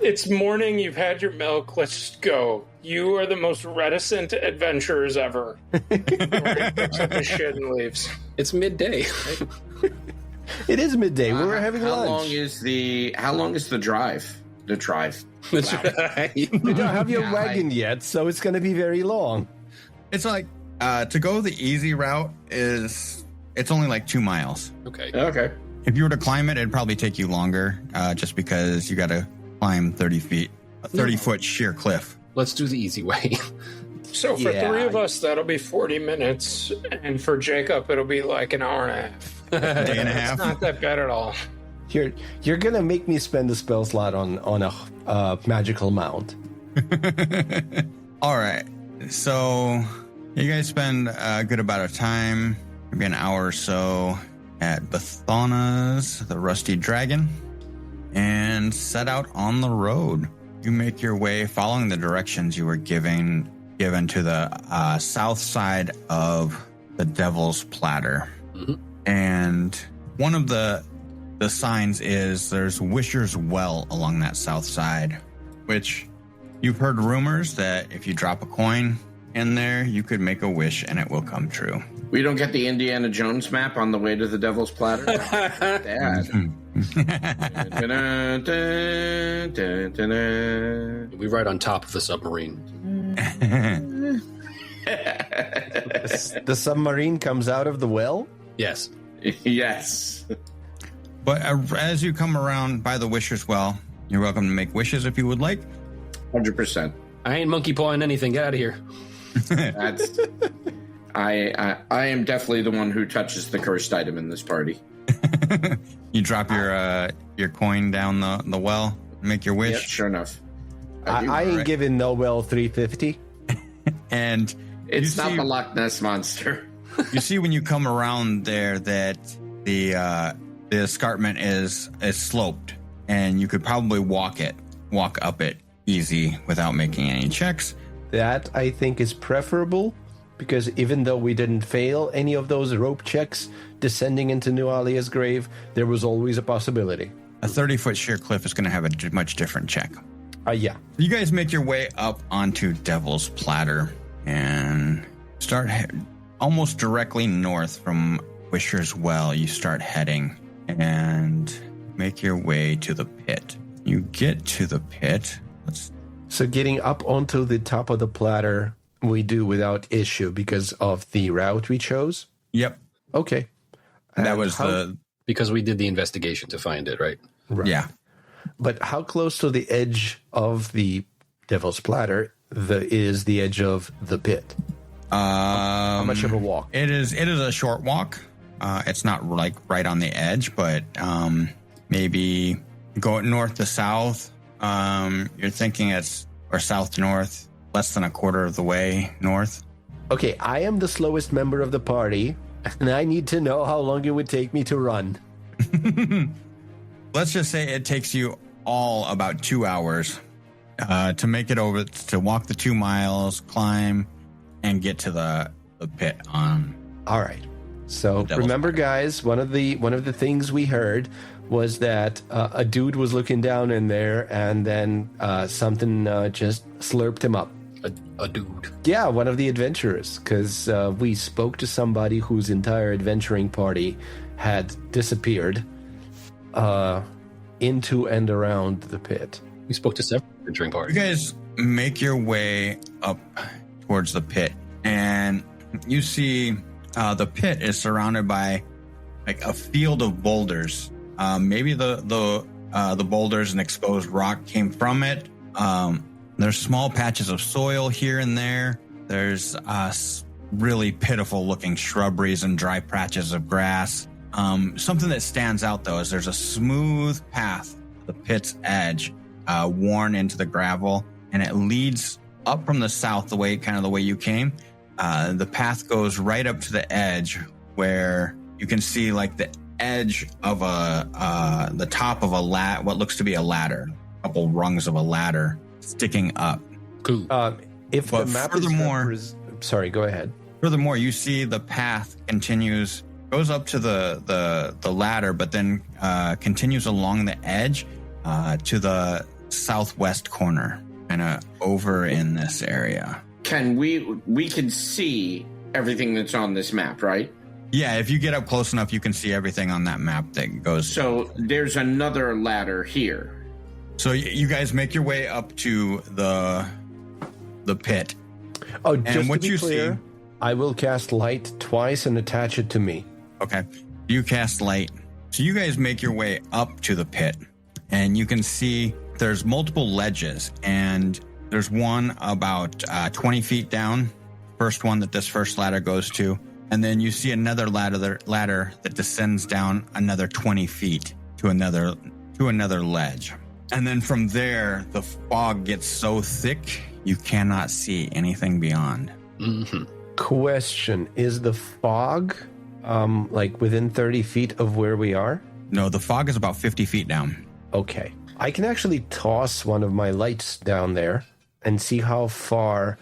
It's morning, you've had your milk, let's just go. You are the most reticent adventurers ever. Dorian picks up his shit and leaves. It's midday. It is midday. We were having lunch. How long is the drive? The drive. That's Wow. right. We don't have your wagon yet, so it's going to be very long. It's like to go the easy route it's only like 2 miles. Okay. Okay. If you were to climb it, it'd probably take you longer, just because you got to climb 30 feet, a 30-foot sheer cliff. Let's do the easy way. So for Yeah. 3 of us, that'll be 40 minutes. And for Jacob, it'll be like an hour and a half. Day and a It's half. not that bad at all. You're going to make me spend a spell slot on a magical mount. All right. So you guys spend a good amount of time, maybe an hour or so, at Bathana's, the Rusty Dragon, and set out on the road. You make your way following the directions you were given to the south side of the Devil's Platter. Mm-hmm. And one of the signs is there's Wisher's Well along that south side, which you've heard rumors that if you drop a coin in there, you could make a wish and it will come true. We don't get the Indiana Jones map on the way to the Devil's Platter? Dad. We ride on top of the submarine. The submarine comes out of the well? Yes. Yes. But as you come around by the Wisher's Well, you're welcome to make wishes if you would like. 100%. I ain't monkey pawing anything. Get out of here. That's. I am definitely the one who touches the cursed item in this party. You drop your coin down the well, make your wish, Yep, sure enough. I ain't giving no well 350. and It's you not see- the Loch Ness monster. You see when you come around there that the escarpment is sloped, and you could probably walk up it easy without making any checks. That, I think, is preferable, because even though we didn't fail any of those rope checks descending into New Alia's grave, there was always a possibility. A 30-foot sheer cliff is going to have a much different check. Yeah. You guys make your way up onto Devil's Platter and start almost directly north from Wisher's Well. You start heading and make your way to the pit. You get to the pit. So getting up onto the top of the platter, we do without issue because of the route we chose? Yep. Okay. That And was how- Because we did the investigation to find it, right? Right. Yeah. But how close to the edge of the Devil's Platter is the edge of the pit? How much of a walk? It is a short walk. It's not like right on the edge, but maybe go north to south. You're thinking or south to north, less than a quarter of the way north. Okay, I am the slowest member of the party, and I need to know how long it would take me to run. Let's just say it takes you all about 2 hours to make it over, to walk the 2 miles, climb, and get to the pit on. All right. So Devil's remember, guys, one of the things we heard was that a dude was looking down in there, and then something just slurped him up. A dude. Yeah, one of the adventurers, because we spoke to somebody whose entire adventuring party had disappeared into and around the pit. We spoke to several adventuring You parties. guys make your way up towards the pit, and you see the pit is surrounded by like a field of boulders. Maybe the boulders and exposed rock came from it. There's small patches of soil here and there. There's really pitiful looking shrubberies and dry patches of grass. Something that stands out though is there's a smooth path to the pit's edge, worn into the gravel, and it leads up from the south the way you came, the path goes right up to the edge where you can see like the edge of the top of what looks to be a ladder, a couple rungs of a ladder sticking up. Cool. If But the map furthermore- sorry, go ahead. Furthermore, you see the path goes up to the ladder, but then continues along the edge to the southwest corner, kind of over in this area. Can we can see everything that's on this map, right? Yeah, if you get up close enough, you can see everything on that map that goes. So there's another ladder here. So you guys make your way up to the pit. Oh, just what to be you clear, see- I will cast light twice and attach it to me. Okay. You cast light. So you guys make your way up to the pit, and you can see there's multiple ledges, and there's one about 20 feet down, first one that this first ladder goes to, and then you see another ladder that descends down another 20 feet to another ledge. And then from there, the fog gets so thick, you cannot see anything beyond. Mm-hmm. Question, is the fog like within 30 feet of where we are? No, the fog is about 50 feet down. Okay. I can actually toss one of my lights down there and see how far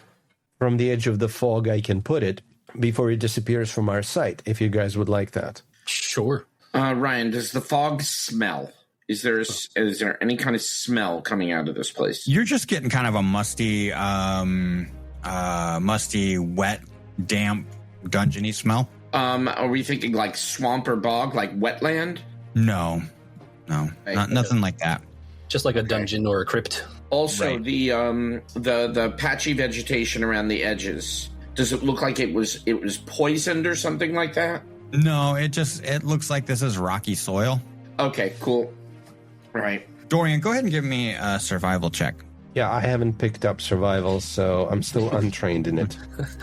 from the edge of the fog I can put it before it disappears from our sight, if you guys would like that. Sure. Ryan, does the fog smell? Is there any kind of smell coming out of this place? You're just getting kind of a musty, wet, damp, dungeony smell. Are we thinking like swamp or bog, like wetland? No, Hey, nothing like that. Just like a dungeon or a crypt. Also, Right. the patchy vegetation around the edges. Does it look like it was poisoned or something like that? No, it looks like this is rocky soil. Okay, cool. All right. Dorian, go ahead and give me a survival check. Yeah, I haven't picked up survival, so I'm still untrained in it.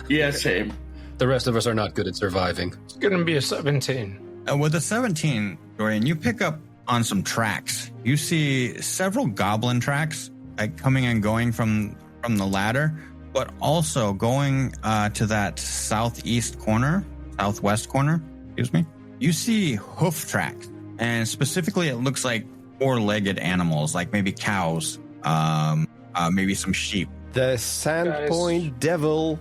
Yeah, same. The rest of us are not good at surviving. It's going to be a 17. With a 17, Dorian, you pick up on some tracks. You see several goblin tracks like coming and going from the ladder, but also going to that southwest corner, excuse me. You see hoof tracks, and specifically it looks like four-legged animals, like maybe cows, maybe some sheep. The Sandpoint devil.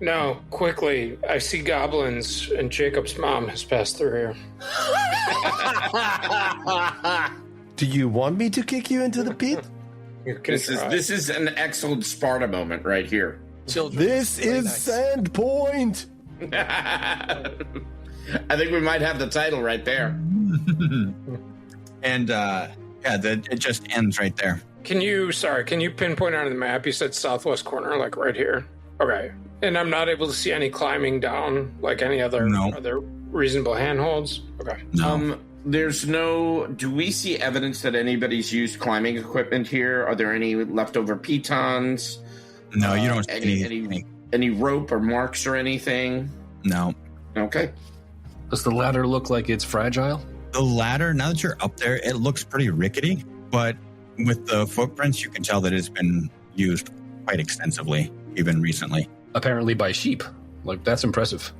No, quickly. I see goblins, and Jacob's mom has passed through here. Do you want me to kick you into the pit? You can try. This is an excellent Sparta moment right here. Children. This is Sandpoint. I think we might have the title right there. And it just ends right there. Can you pinpoint on the map? You said southwest corner, like right here. Okay. And I'm not able to see any climbing down, like any other No. other reasonable handholds. Okay. No. Do we see evidence that anybody's used climbing equipment here? Are there any leftover pitons? No, you don't see Any rope or marks or anything? No. Okay. Does the ladder look like it's fragile? The ladder, now that you're up there, it looks pretty rickety, but with the footprints, you can tell that it's been used quite extensively, even recently. Apparently by sheep. Like, that's impressive.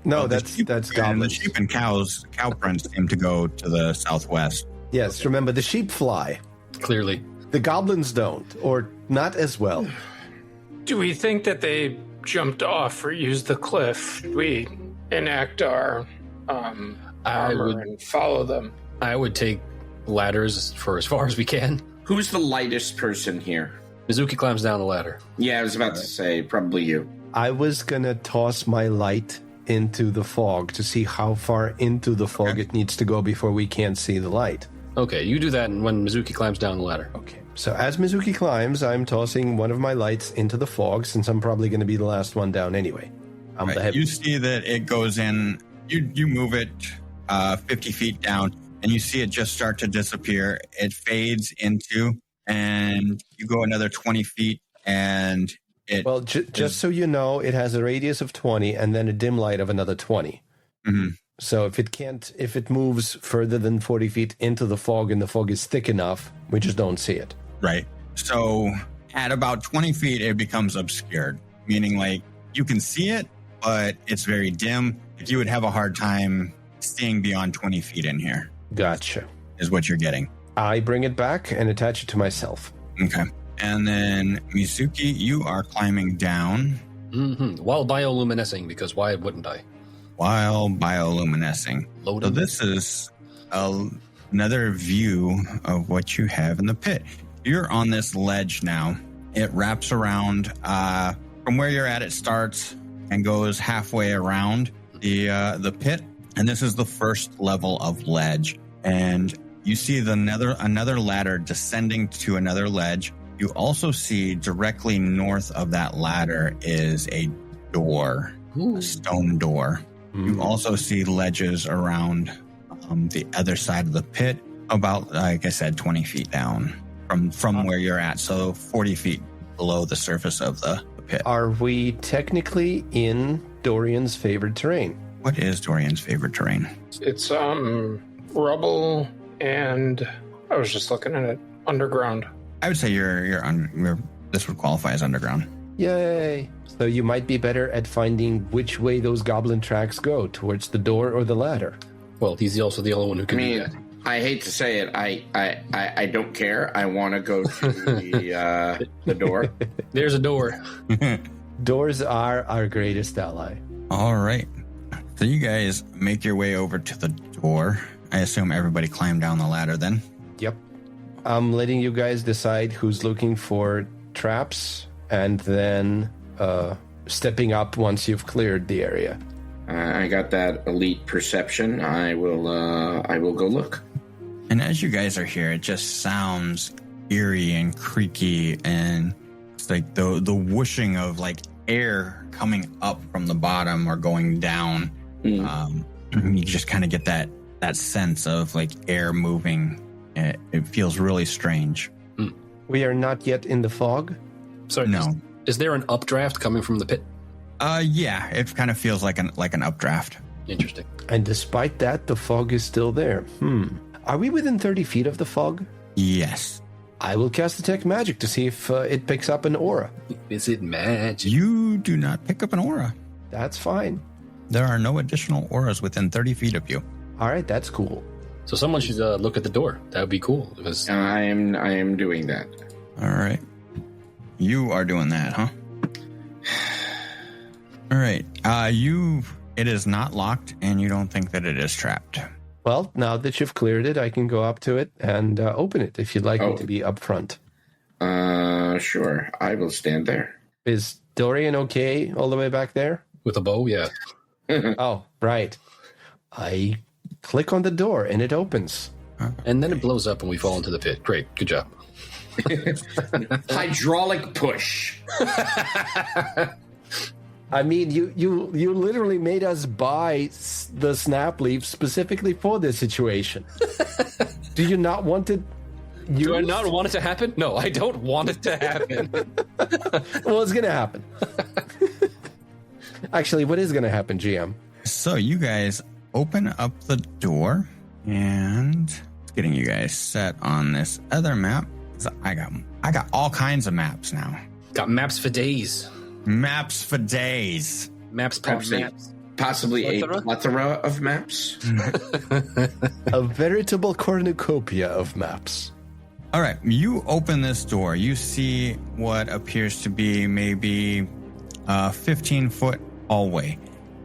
No, Well, the that's sheep- and goblins. The sheep and cow prints seem to go to the southwest. Yes, remember the sheep fly. Clearly. The goblins don't, or not as well. Do we think that they jumped off or used the cliff? Should we enact our armor and follow them? I would take ladders for as far as we can. Who's the lightest person here? Mizuki climbs down the ladder. Yeah, I was about to say probably you. I was gonna toss my light into the fog to see how far into the fog it needs to go before we can't see the light. Okay, you do that when Mizuki climbs down the ladder. Okay, so as Mizuki climbs, I'm tossing one of my lights into the fog since I'm probably going to be the last one down anyway. I'm the Right. heavy. You see that it goes in, you move it 50 feet down, and you see it just start to disappear. It fades into, and you go another 20 feet, and it... Well, just so you know, it has a radius of 20 and then a dim light of another 20. Mhm. So if it moves further than 40 feet into the fog and the fog is thick enough, we just don't see it. Right. So at about 20 feet, it becomes obscured, meaning like You can see it, but it's very dim. You would have a hard time seeing beyond 20 feet in here, Gotcha. is what you're getting. I bring it back and attach it to myself. Okay. And then, Mizuki, you are climbing down While bioluminescing, because why wouldn't I? while bioluminescing. Load So 'em. this is another view of what you have in the pit. You're on this ledge now. It wraps around from where you're at. It starts and goes halfway around the pit, and this is the first level of ledge. And you see another ladder descending to another ledge. You also see directly north of that ladder is a door, a stone door. You also see ledges around the other side of the pit, about, like I said, 20 feet down from where you're at. So 40 feet below the surface of the pit. Are we technically in Dorian's favorite terrain? What is Dorian's favorite terrain? It's rubble, and I was just looking at it, underground. I would say this would qualify as underground. Yay! So you might be better at finding which way those goblin tracks go, towards the door or the ladder. Well, he's also the only one who I can do mean, that. I hate to say it. I don't care. I want to go to the door. There's a door. Doors are our greatest ally. All right. So you guys make your way over to the door. I assume everybody climbed down the ladder then. Yep. I'm letting you guys decide who's looking for traps, and then stepping up once you've cleared the area. I got that elite perception. I will go look. And as you guys are here, it just sounds eerie and creaky, and it's like the whooshing of like air coming up from the bottom or going down. You just kind of get that sense of like air moving. It feels really strange. We are not yet in the fog. Sorry, No. Is there an updraft coming from the pit? Yeah, it kind of feels like an updraft. Interesting. And despite that, the fog is still there. Are we within 30 feet of the fog? Yes. I will cast Detect Magic to see if it picks up an aura. Is it magic? You do not pick up an aura. That's fine. There are no additional auras within 30 feet of you. All right, that's cool. So someone should look at the door. That would be cool. Because I am doing that. All right. You are doing that, huh? All right. It is not locked, and you don't think that it is trapped. Well, now that you've cleared it, I can go up to it and open it if you'd like me to be up front. Sure. I will stand there. Is Dorian okay all the way back there? with a bow, yeah. Oh, right. I click on the door and it opens. And then it blows up and we fall into the pit. Great. Good job. Hydraulic push. I mean, you literally made us buy the snap leaf specifically for this situation. Do you not want it? Do I not want it to happen? No, I don't want it to happen. Well, it's going to happen. Actually, what is going to happen, GM? So you guys open up the door, and it's getting you guys set on this other map. So I got all kinds of maps now. Got maps for days. Maps for days. Maps per maps. Possibly a plethora of maps. A veritable cornucopia of maps. All right, you open this door. You see what appears to be maybe a 15-foot hallway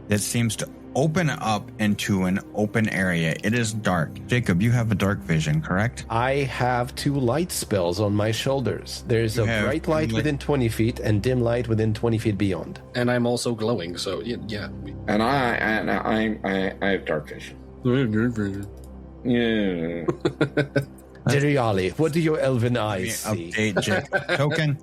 that seems to open up into an open area. It is dark. Jacob, you have a dark vision, correct? I have 2 light spells on my shoulders. There's a bright light within 20 feet and dim light within 20 feet beyond. And I'm also glowing, so yeah. And I have dark vision. Yeah. Diriali, what do your elven eyes see? Update Jacob token.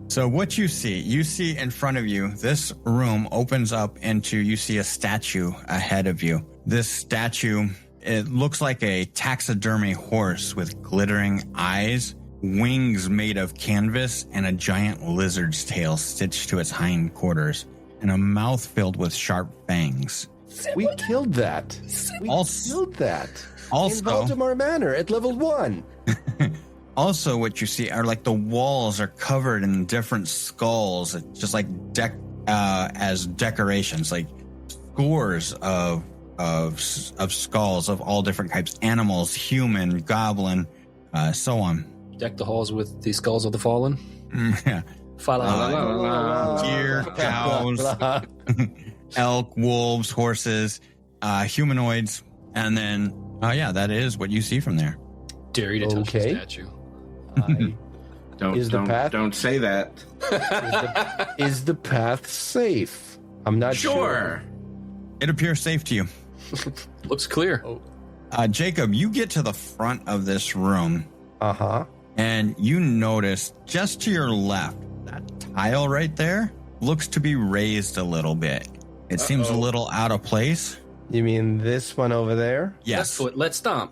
So what you see in front of you, this room opens up into, you see a statue ahead of you. This statue, it looks like a taxidermy horse with glittering eyes, wings made of canvas, and a giant lizard's tail stitched to its hind quarters, and a mouth filled with sharp fangs. We killed that. We killed that. In Baltimore Manor at level 1. Also, what you see are like the walls are covered in different skulls, just like as decorations, like scores of skulls of all different types, animals, human, goblin, so on. Deck the halls with the skulls of the fallen. Yeah. Deer, cows, elk, wolves, horses, humanoids, and then that is what you see from there. Dare you to touch the statue. Don't say that. Is the path safe? I'm not sure. It appears safe to you. Looks clear. Jacob, you get to the front of this room. And you notice just to your left, that tile right there looks to be raised a little bit. It seems a little out of place. You mean this one over there? Yes. Let's stomp.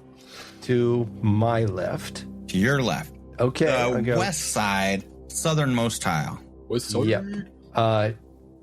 To my left. To your left. Okay. The west side, southernmost tile. Yep.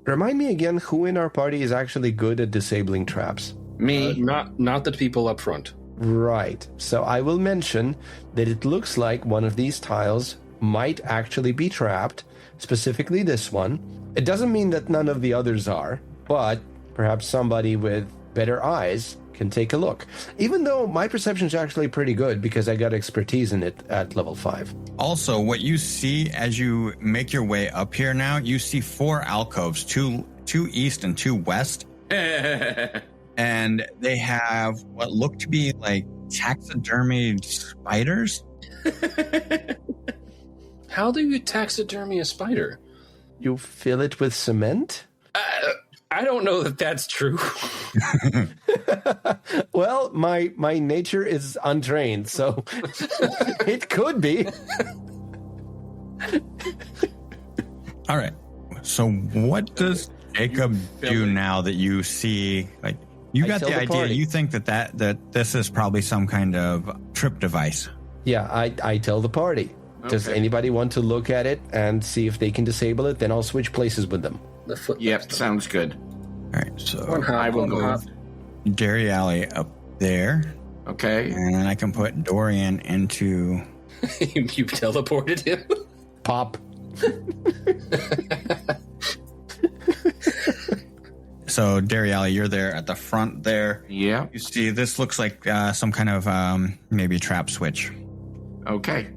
Remind me again who in our party is actually good at disabling traps. Me. Not the people up front. Right. So I will mention that it looks like one of these tiles might actually be trapped, specifically this one. It doesn't mean that none of the others are, but perhaps somebody with better eyes can take a look. Even though my perception is actually pretty good because I got expertise in it at level 5. Also, what you see as you make your way up here now, you see 4 alcoves, two east and 2 west. And they have what look to be like taxidermied spiders. How do you taxidermy a spider? You fill it with cement? I don't know that that's true. Well, my nature is untrained, so it could be. All right. So what does Jacob do now that you see, like, you got the idea, party. you think that this is probably some kind of trip device. Yeah, I tell the party. Does anybody want to look at it and see if they can disable it? Then I'll switch places with them. Yep, sounds good. All right, so I will go. Dairy Alley up there. Okay. And then I can put Dorian into... You teleported him? Pop. So, Dairy Alley, you're there at the front there. Yeah. You see, this looks like some kind of maybe trap switch. Okay.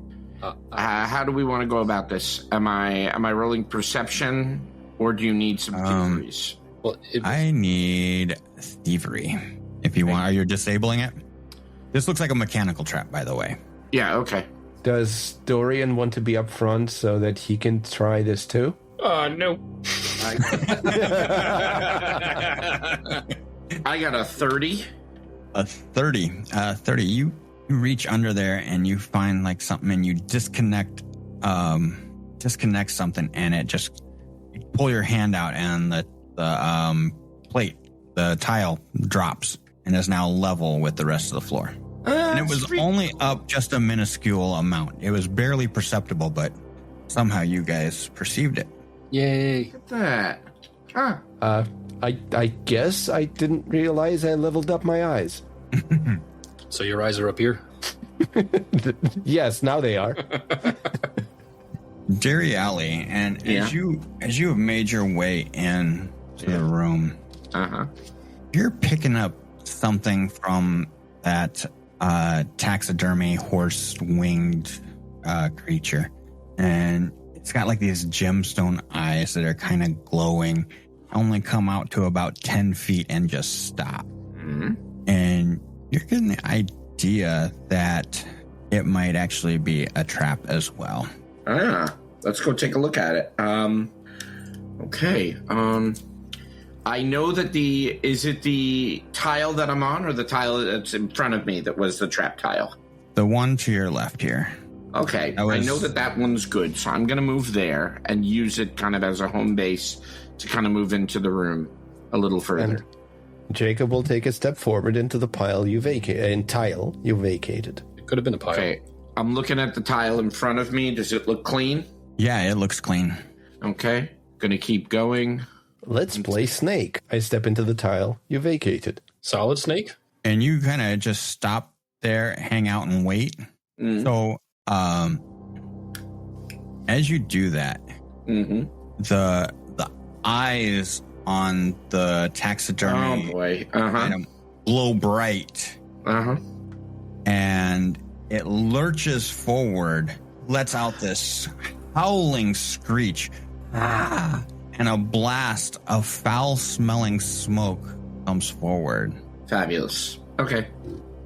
How do we want to go about this? Am I rolling perception, or do you need some theories? Well, I need thievery. If you want, are you disabling it? This looks like a mechanical trap, by the way. Yeah. Okay. Does Dorian want to be up front so that he can try this too? No. I got a 30. A 30. 30. You reach under there and you find like something and you disconnect something and it just, you pull your hand out and the plate, the tile drops and is now level with the rest of the floor. And it was only up just a minuscule amount. It was barely perceptible, but somehow you guys perceived it. Yay. Look at that. Huh. I guess I didn't realize I leveled up my eyes. So your eyes are up here? Yes, now they are. Dairy Alley, and as you have made your way in to the room, you're picking up something from that taxidermy horse-winged creature, and it's got like these gemstone eyes that are kind of glowing, only come out to about 10 feet and just stop. And you're getting the idea that it might actually be a trap as well. Let's go take a look at it. Okay. I know that is it the tile that I'm on or the tile that's in front of me that was the trap tile? The one to your left here. Okay. I know that one's good, so I'm going to move there and use it kind of as a home base to kind of move into the room a little further. And Jacob will take a step forward into the tile you vacated. It could have been a pile. Okay. I'm looking at the tile in front of me. Does it look clean? Yeah, it looks clean. Okay. Gonna keep going. Let's play Snake. I step into the tile you vacated. Solid Snake? And you kind of just stop there, hang out, and wait. So, as you do that, the eyes on the taxidermy Oh boy. item glow bright. And it lurches forward, lets out this howling screech, and a blast of foul-smelling smoke comes forward. Fabulous. Okay.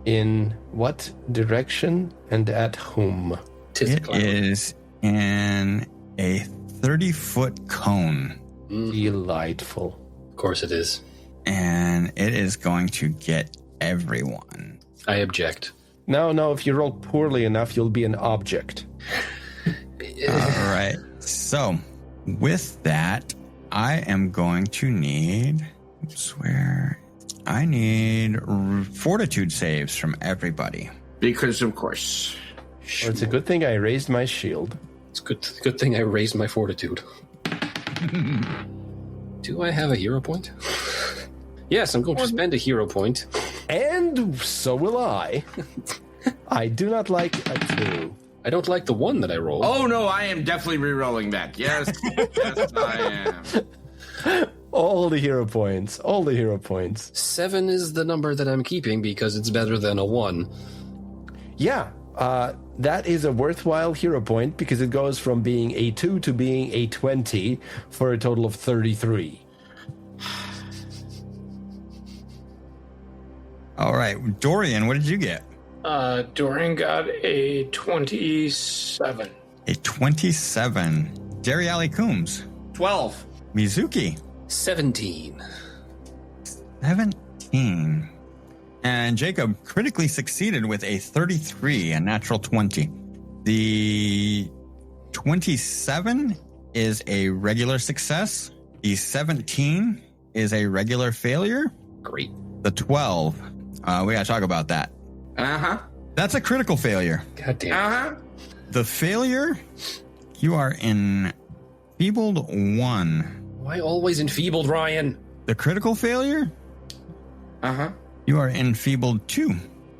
In what direction and at whom? It is in a 30-foot cone. Delightful. Of course it is. And it is going to get everyone. I object. No, if you roll poorly enough, you'll be an object. All right. So, with that, I am going to need... I need fortitude saves from everybody. Because of course. Well, it's a good thing I raised my shield. It's good thing I raised my fortitude. Do I have a hero point? Yes, I'm going to spend a hero point. And so will I. I do not like a 2. I don't like the 1 that I rolled. Oh no, I am definitely re-rolling that. Yes, yes, I am. All the hero points. 7 is the number that I'm keeping because it's better than a 1. Yeah, that is a worthwhile hero point because it goes from being a 2 to being a 20 for a total of 33. All right. Dorian, what did you get? Dorian got a 27. A 27. Dariali Coombs. 12. Mizuki. 17. 17. And Jacob critically succeeded with a 33, a natural 20. The 27 is a regular success. The 17 is a regular failure. Great. The 12, we gotta talk about that. That's a critical failure. God damn. The failure, you are enfeebled 1. Why always enfeebled, Ryan? The critical failure, you are enfeebled 2.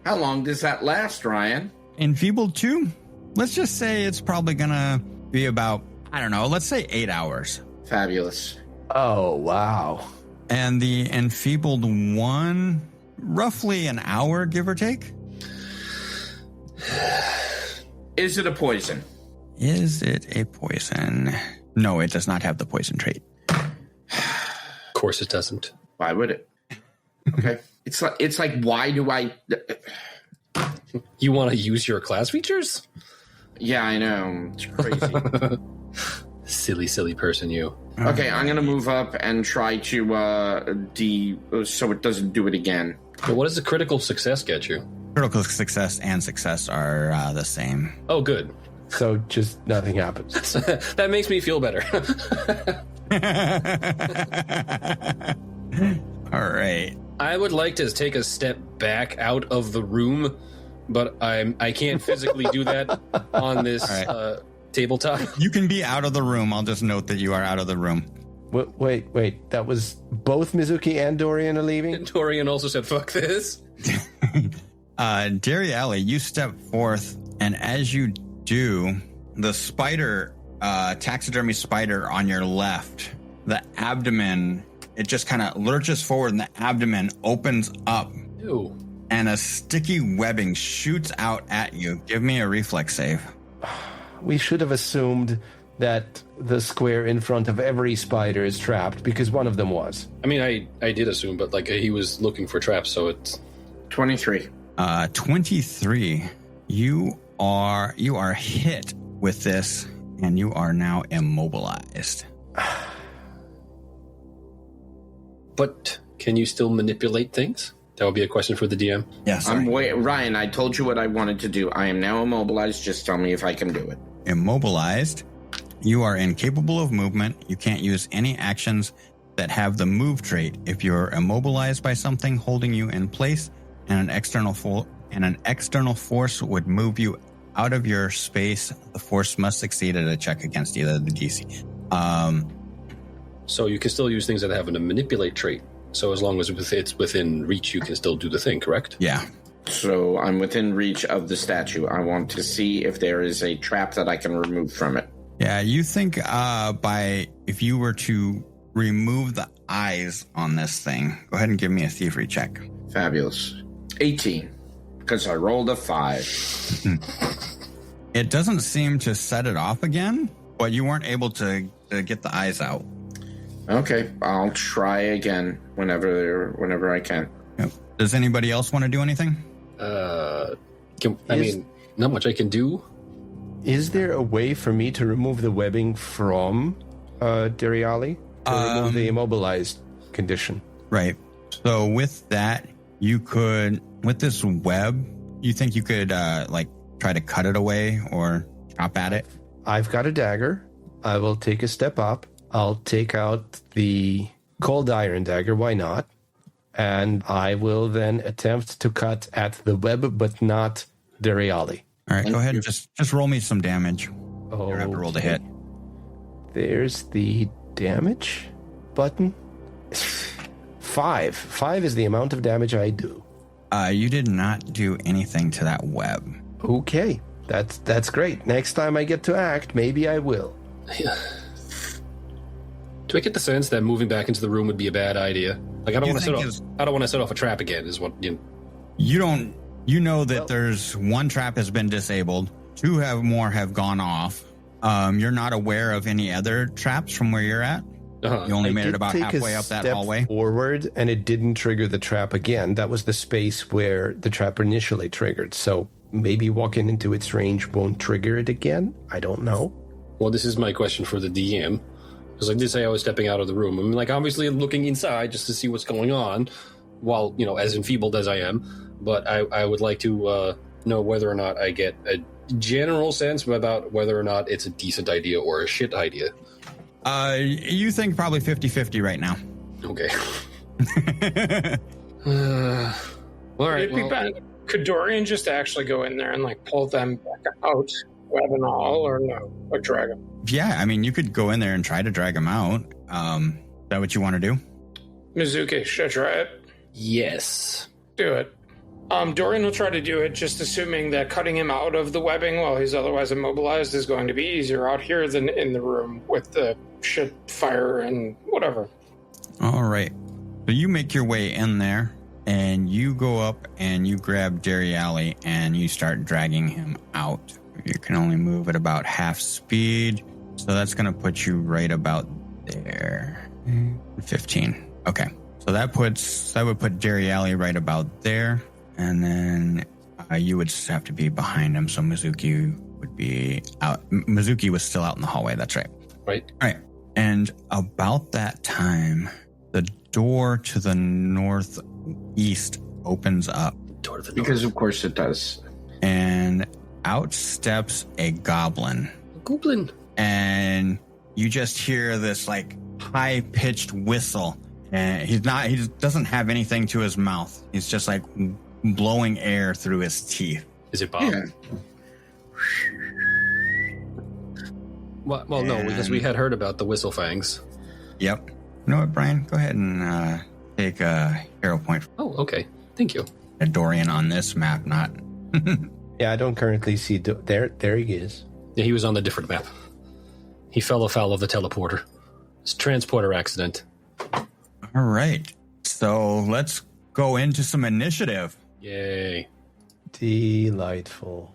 How long does that last, Ryan? Enfeebled 2? Let's just say it's probably gonna be about, I don't know, let's say 8 hours. Fabulous. Oh, wow. And the enfeebled 1, roughly an hour, give or take. Is it a poison? Is it a poison? No, it does not have the poison trait. Of course it doesn't. Why would it? Okay. It's like why do I... You want to use your class features? Yeah, I know. It's crazy. Silly person, you. Okay, I'm going to move up and try to so it doesn't do it again. But what does a critical success get you? Critical success and success are the same. Oh, good. So just nothing happens. That makes me feel better. All right. I would like to take a step back out of the room, but I can't physically do that on this tabletop. You can be out of the room. I'll just note that you are out of the room. Wait. That was both Mizuki and Dorian are leaving? And Dorian also said, fuck this. Dariali, you step forth, and as you do, the spider, taxidermy spider on your left, the abdomen, it just kind of lurches forward, and the abdomen opens up. Ew. And a sticky webbing shoots out at you. Give me a reflex save. We should have assumed that the square in front of every spider is trapped because one of them was. I mean, I did assume, but like he was looking for traps, so it's 23. 23. You are hit with this, and you are now immobilized. But can you still manipulate things? That would be a question for the DM. Yes. Ryan, I told you what I wanted to do. I am now immobilized. Just tell me if I can do it. Immobilized. You are incapable of movement. You can't use any actions that have the move trait. If you're immobilized by something holding you in place, and an external force would move you out of your space, the force must succeed at a check against either the DC. So you can still use things that have a manipulate trait. So as long as it's within reach, you can still do the thing, correct? Yeah. So I'm within reach of the statue. I want to see if there is a trap that I can remove from it. Yeah, you think if you were to remove the eyes on this thing. Go ahead and give me a thievery check. Fabulous. 18, because I rolled a 5. It doesn't seem to set it off again, but you weren't able to get the eyes out. Okay, I'll try again whenever I can. Yep. Does anybody else want to do anything? Not much I can do. Is there a way for me to remove the webbing from Dariali? To remove the immobilized condition? Right. So with that, you could, with this web, you think you could try to cut it away or chop at it? I've got a dagger. I will take a step up. I'll take out the cold iron dagger. Why not? And I will then attempt to cut at the web, but not Dariali. All right, go ahead and just roll me some damage. Oh, You have to roll to hit. There's the damage button. 5. 5 is the amount of damage I do. You did not do anything to that web. Okay, that's great. Next time I get to act, maybe I will. Do I get the sense that moving back into the room would be a bad idea? Like I don't want to set off a trap again. Is what you don't. You know that there's one trap has been disabled. 2 more have gone off. You're not aware of any other traps from where you're at. You only made it about halfway up that hallway. Forward, and it didn't trigger the trap again. That was the space where the trap initially triggered. So maybe walking into its range won't trigger it again. I don't know. Well, this is my question for the DM. Because like this, I was stepping out of the room. I mean, like obviously looking inside just to see what's going on, while as enfeebled as I am. But I would like to know whether or not I get a general sense about whether or not it's a decent idea or a shit idea. You think probably 50-50 right now. Okay. All right. It'd be bad. Could Dorian just actually go in there and pull them back out, web and all, or no? Or drag them? Yeah, I mean, you could go in there and try to drag them out. Is that what you want to do? Mizuki, should I try it? Yes. Do it. Dorian will try to do it, just assuming that cutting him out of the webbing while he's otherwise immobilized is going to be easier out here than in the room with the shit fire and whatever. All right. So you make your way in there, and you go up and you grab Dariali and you start dragging him out. You can only move at about half speed, so that's going to put you right about there. 15. Okay. So that would put Dariali right about there. And then you would just have to be behind him, so Mizuki would be out. Mizuki was still out in the hallway, that's right. Right. All right. And about that time, the door to the northeast opens up. Door to the Because north. of course it does. And out steps a goblin. Goblin. And you just hear this high-pitched whistle. And he doesn't have anything to his mouth. He's just blowing air through his teeth. Is it Bob? Yeah. Well, no, because we had heard about the whistle fangs. Yep. You know what, Brian? Go ahead and take a hero point. Oh, okay. Thank you. A Dorian on this map, not. Yeah, I don't currently see... There he is. Yeah, he was on the different map. He fell afoul of the teleporter. It's a transporter accident. All right. So let's go into some initiative. Yay. Delightful.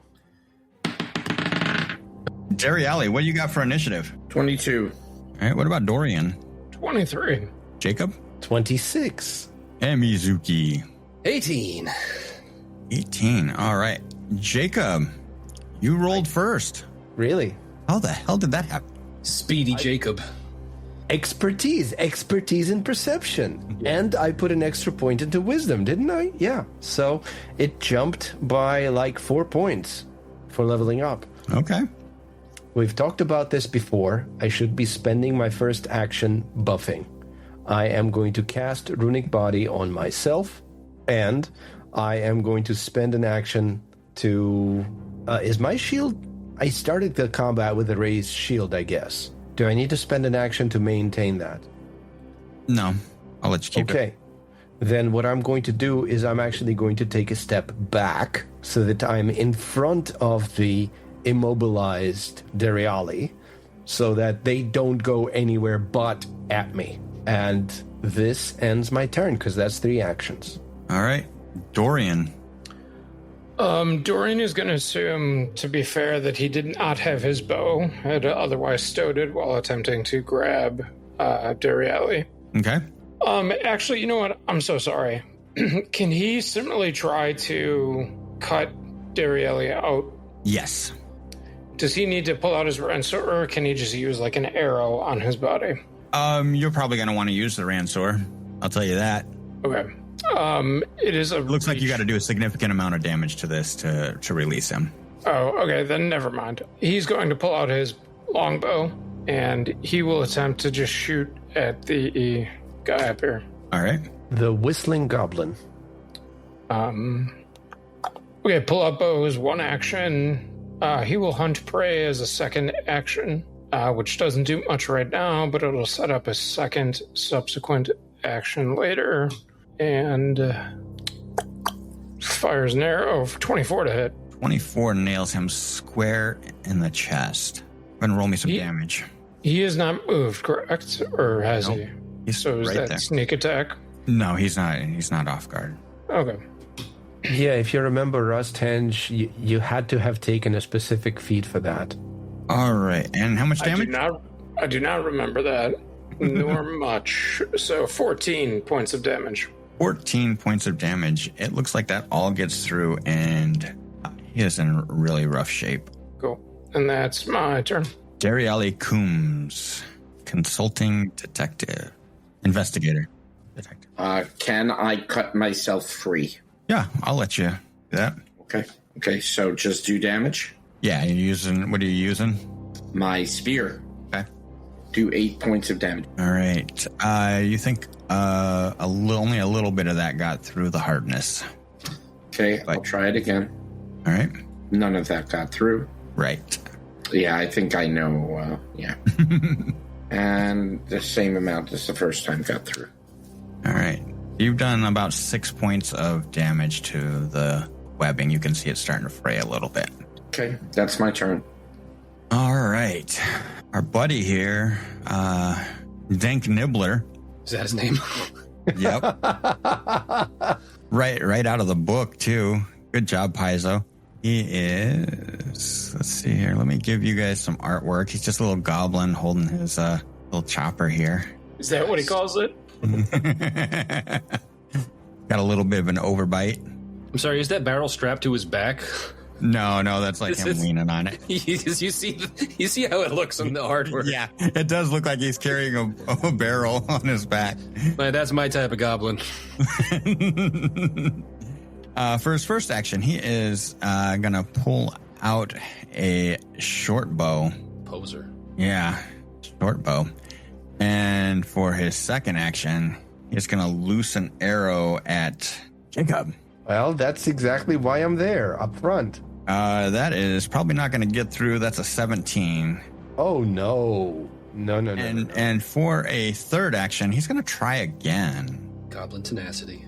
Dariali, what do you got for initiative? 22. All right. What about Dorian? 23. Jacob? 26. And Mizuki? 18. 18. All right. Jacob, you rolled first. Really? How the hell did that happen? Speedy Jacob. Expertise in perception. And I put an extra point into wisdom, didn't I? Yeah. So it jumped by 4 points for leveling up. Okay. We've talked about this before. I should be spending my first action buffing. I am going to cast Runic Body on myself, and I am going to spend an action to... is my shield... I started the combat with a raised shield, I guess. Do I need to spend an action to maintain that? No. I'll let you keep it. Okay. Then what I'm going to do is I'm actually going to take a step back so that I'm in front of the immobilized Dariali, so that they don't go anywhere but at me. And this ends my turn because that's 3 actions. All right. Dorian. Dorian is going to assume, to be fair, that he did not have his bow, had otherwise stowed it while attempting to grab Dariali. Okay. Actually, you know what? I'm so sorry. Can he similarly try to cut Dariali out? Yes. Does he need to pull out his ransor, or can he just use like an arrow on his body? You're probably going to want to use the ransor. I'll tell you that. Okay. It looks like you got to do a significant amount of damage to this to release him. Oh, okay. Then never mind. He's going to pull out his longbow, and he will attempt to just shoot at the guy up here. All right. The Whistling Goblin. Okay, pull out bow is 1 action. He will hunt prey as a 2nd action, which doesn't do much right now, but it'll set up a 2nd subsequent action later. And fires an arrow for 24 to hit. 24 nails him square in the chest. Go ahead and roll me some damage. He is not moved, correct? Or has Nope. he? He's So is right that there. sneak attack? No, he's not. He's not off guard. Okay. Yeah, if you remember, Rustenge, you had to have taken a specific feat for that. All right. And how much damage? I do not remember that, nor much. So 14 points of damage. 14 points of damage. It looks like that all gets through, and he is in really rough shape. Cool. And that's my turn. Dariali Coombs, consulting detective, investigator, detective. Can I cut myself free? Yeah, I'll let you do that. Okay, so just do damage. Yeah, you're using, what are you using? My spear. Okay. Do 8 points of damage. All right. You think only a little bit of that got through the hardness. Okay, I'll try it again. All right. None of that got through. Right. Yeah, I think I know. Yeah. And the same amount as the first time got through. All right. You've done about 6 points of damage to the webbing. You can see it starting to fray a little bit. Okay, that's my turn. All right. Our buddy here, Dank Nibbler. Is that his name? Yep. Right out of the book, too. Good job, Paizo. He is, let's see here. Let me give you guys some artwork. He's just a little goblin holding his little chopper here. Is that what he calls it? Got a little bit of an overbite. I'm sorry, is that barrel strapped to his back? No, that's like him leaning on it. you see how it looks on the artwork. Yeah, it does look like he's carrying a barrel on his back. That's my type of goblin. For his first action, he is going to pull out a short bow. Poser. Yeah, short bow. And for his second action, he's going to loose an arrow at Jacob. Well, that's exactly why I'm there, up front. That is probably not going to get through. That's a 17. Oh, no. No. And for a third action, he's going to try again. Goblin tenacity.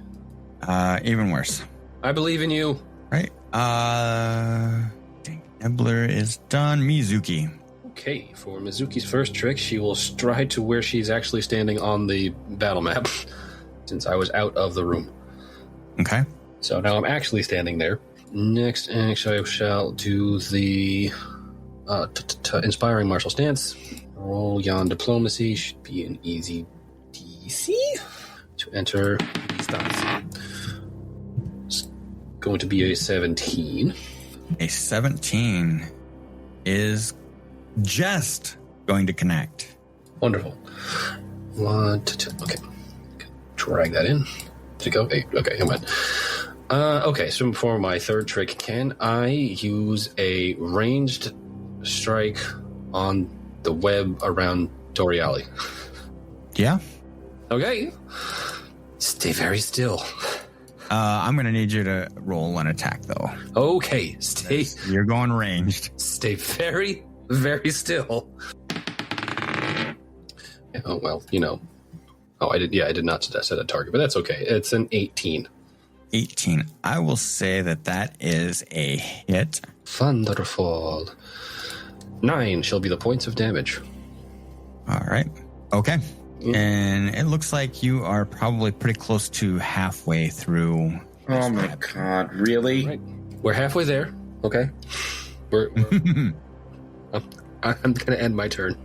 Even worse. I believe in you. Right. Nibbler is done. Mizuki. Okay, for Mizuki's first trick, she will stride to where she's actually standing on the battle map, since I was out of the room. Okay. So now I'm actually standing there. Next, actually, I shall do the inspiring martial stance. Roll yon diplomacy. Should be an easy DC to enter stance. It's going to be a 17. A 17 is just going to connect. Wonderful. 1 to 2. Okay. Drag that in. Did it go? Okay, it went. Okay, so for my third trick, can I use a ranged strike on the web around Doriali? Yeah. Okay. Stay very still. I'm going to need you to roll an attack, though. Okay, You're going ranged. Stay very, very still. Oh, well, Oh, I did not set a target, but that's okay. It's an 18. 18. I will say that is a hit. Thunderfall. 9 shall be the points of damage. All right. Okay. And it looks like you are probably pretty close to halfway through. Oh my god, really? Right. We're halfway there. Okay. We're I'm going to end my turn.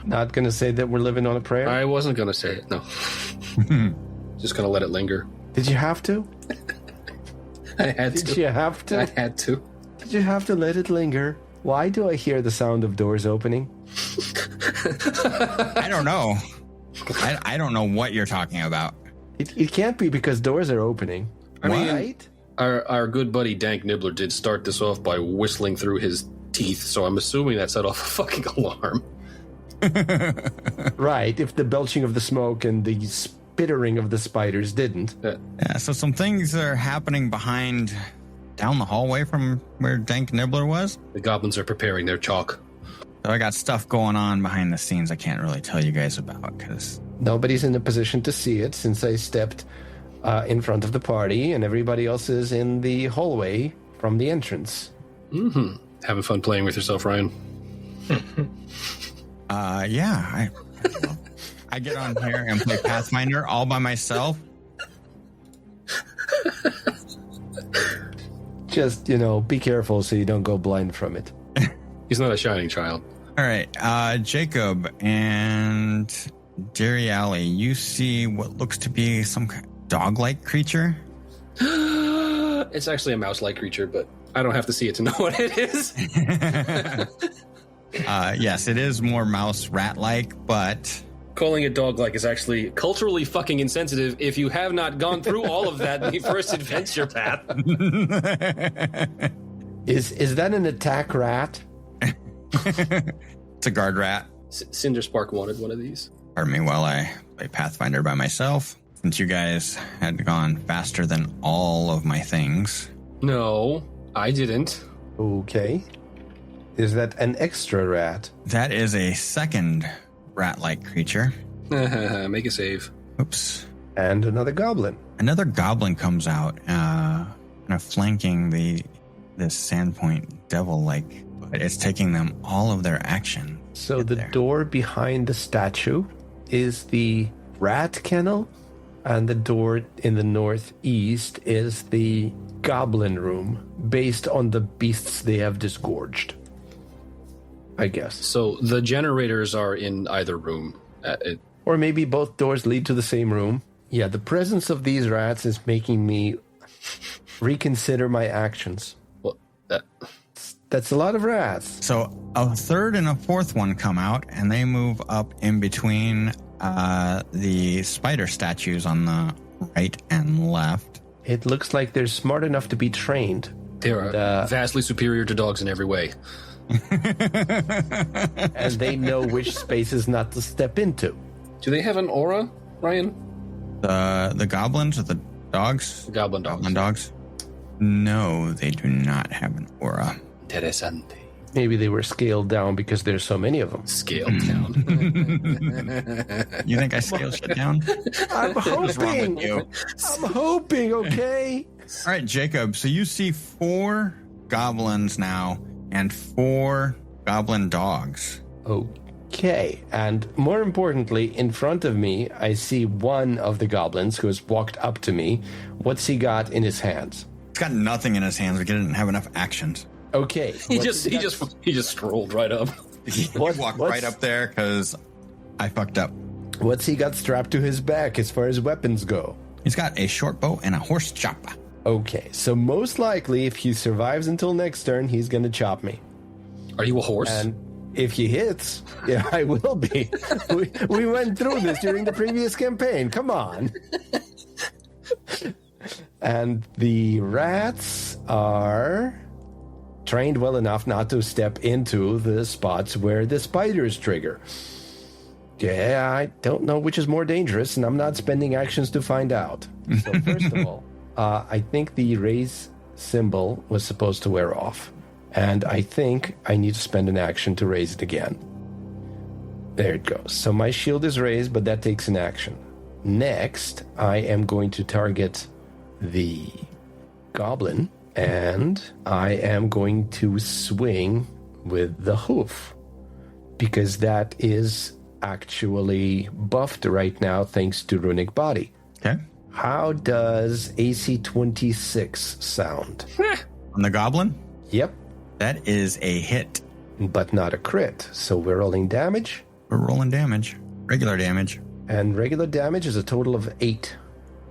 Not going to say that we're living on a prayer? I wasn't going to say it, no. Just going to let it linger. Did you have to? I had to. Did you have to? I had to. Did you have to let it linger? Why do I hear the sound of doors opening? I don't know. I don't know what you're talking about. It can't be because doors are opening. I mean, right? Our good buddy Dank Nibbler did start this off by whistling through his teeth, so I'm assuming that set off a fucking alarm. Right, if the belching of the smoke and the spittering of the spiders didn't. Yeah, so some things are happening down the hallway from where Dank Nibbler was. The goblins are preparing their chalk. So I got stuff going on behind the scenes I can't really tell you guys about because... Nobody's in a position to see it since I stepped in front of the party and everybody else is in the hallway from the entrance. Mm-hmm. Having fun playing with yourself, Ryan? Yeah. I get on here and play Pathfinder all by myself. Just, be careful so you don't go blind from it. He's not a shining child. All right. Jacob and Jerry Alley, you see what looks to be some dog-like creature? It's actually a mouse-like creature, but I don't have to see it to know what it is. Yes, it is more mouse rat-like, but... Calling it dog-like is actually culturally fucking insensitive if you have not gone through all of that in the first adventure path. Is that an attack rat? It's a guard rat. Cinderspark wanted one of these. Pardon me while I play Pathfinder by myself, since you guys had gone faster than all of my things. No, I didn't. Okay. Is that an extra rat? That is a second rat-like creature. Make a save. Oops. And another goblin. Another goblin comes out, kind of flanking this Sandpoint devil-like, but it's taking them all of their action. So the door behind the statue is the rat kennel, and the door in the northeast is the goblin room, based on the beasts they have disgorged. I guess. So the generators are in either room. Or maybe both doors lead to the same room. Yeah, the presence of these rats is making me reconsider my actions. Well, That's a lot of rats. So a third and a fourth one come out, and they move up in between the spider statues on the right and left. It looks like they're smart enough to be trained. They are vastly superior to dogs in every way. And they know which spaces not to step into. Do they have an aura, Ryan? The goblins or the dogs? The goblin dogs. Goblin dogs? No, they do not have an aura. Interesante. Maybe they were scaled down because there's so many of them. Scaled down. You think I scaled shit down? I'm What's wrong hoping. with you? I'm hoping, okay? All right, Jacob. So you see 4 goblins now and 4 goblin dogs. Okay. And more importantly, in front of me, I see one of the goblins who has walked up to me. What's he got in his hands? He's got nothing in his hands. We didn't have enough actions. Okay. He just strolled right up. He walked right up there because I fucked up. What's he got strapped to his back as far as weapons go? He's got a short bow and a horse chopper. Okay, so most likely, if he survives until next turn, he's going to chop me. Are you a horse? And if he hits, yeah, I will be. We went through this during the previous campaign. Come on. And the rats are trained well enough not to step into the spots where the spiders trigger. Yeah, I don't know which is more dangerous, and I'm not spending actions to find out. So first of all, I think the raise symbol was supposed to wear off. And I think I need to spend an action to raise it again. There it goes. So my shield is raised, but that takes an action. Next, I am going to target the goblin, and I am going to swing with the hoof, because that is actually buffed right now thanks to runic body. Okay. How does AC 26 sound? On the goblin, Yep, that is a hit. but not a crit. So we're rolling damage, We're rolling damage. Regular damage. and regular damage is a total of 8.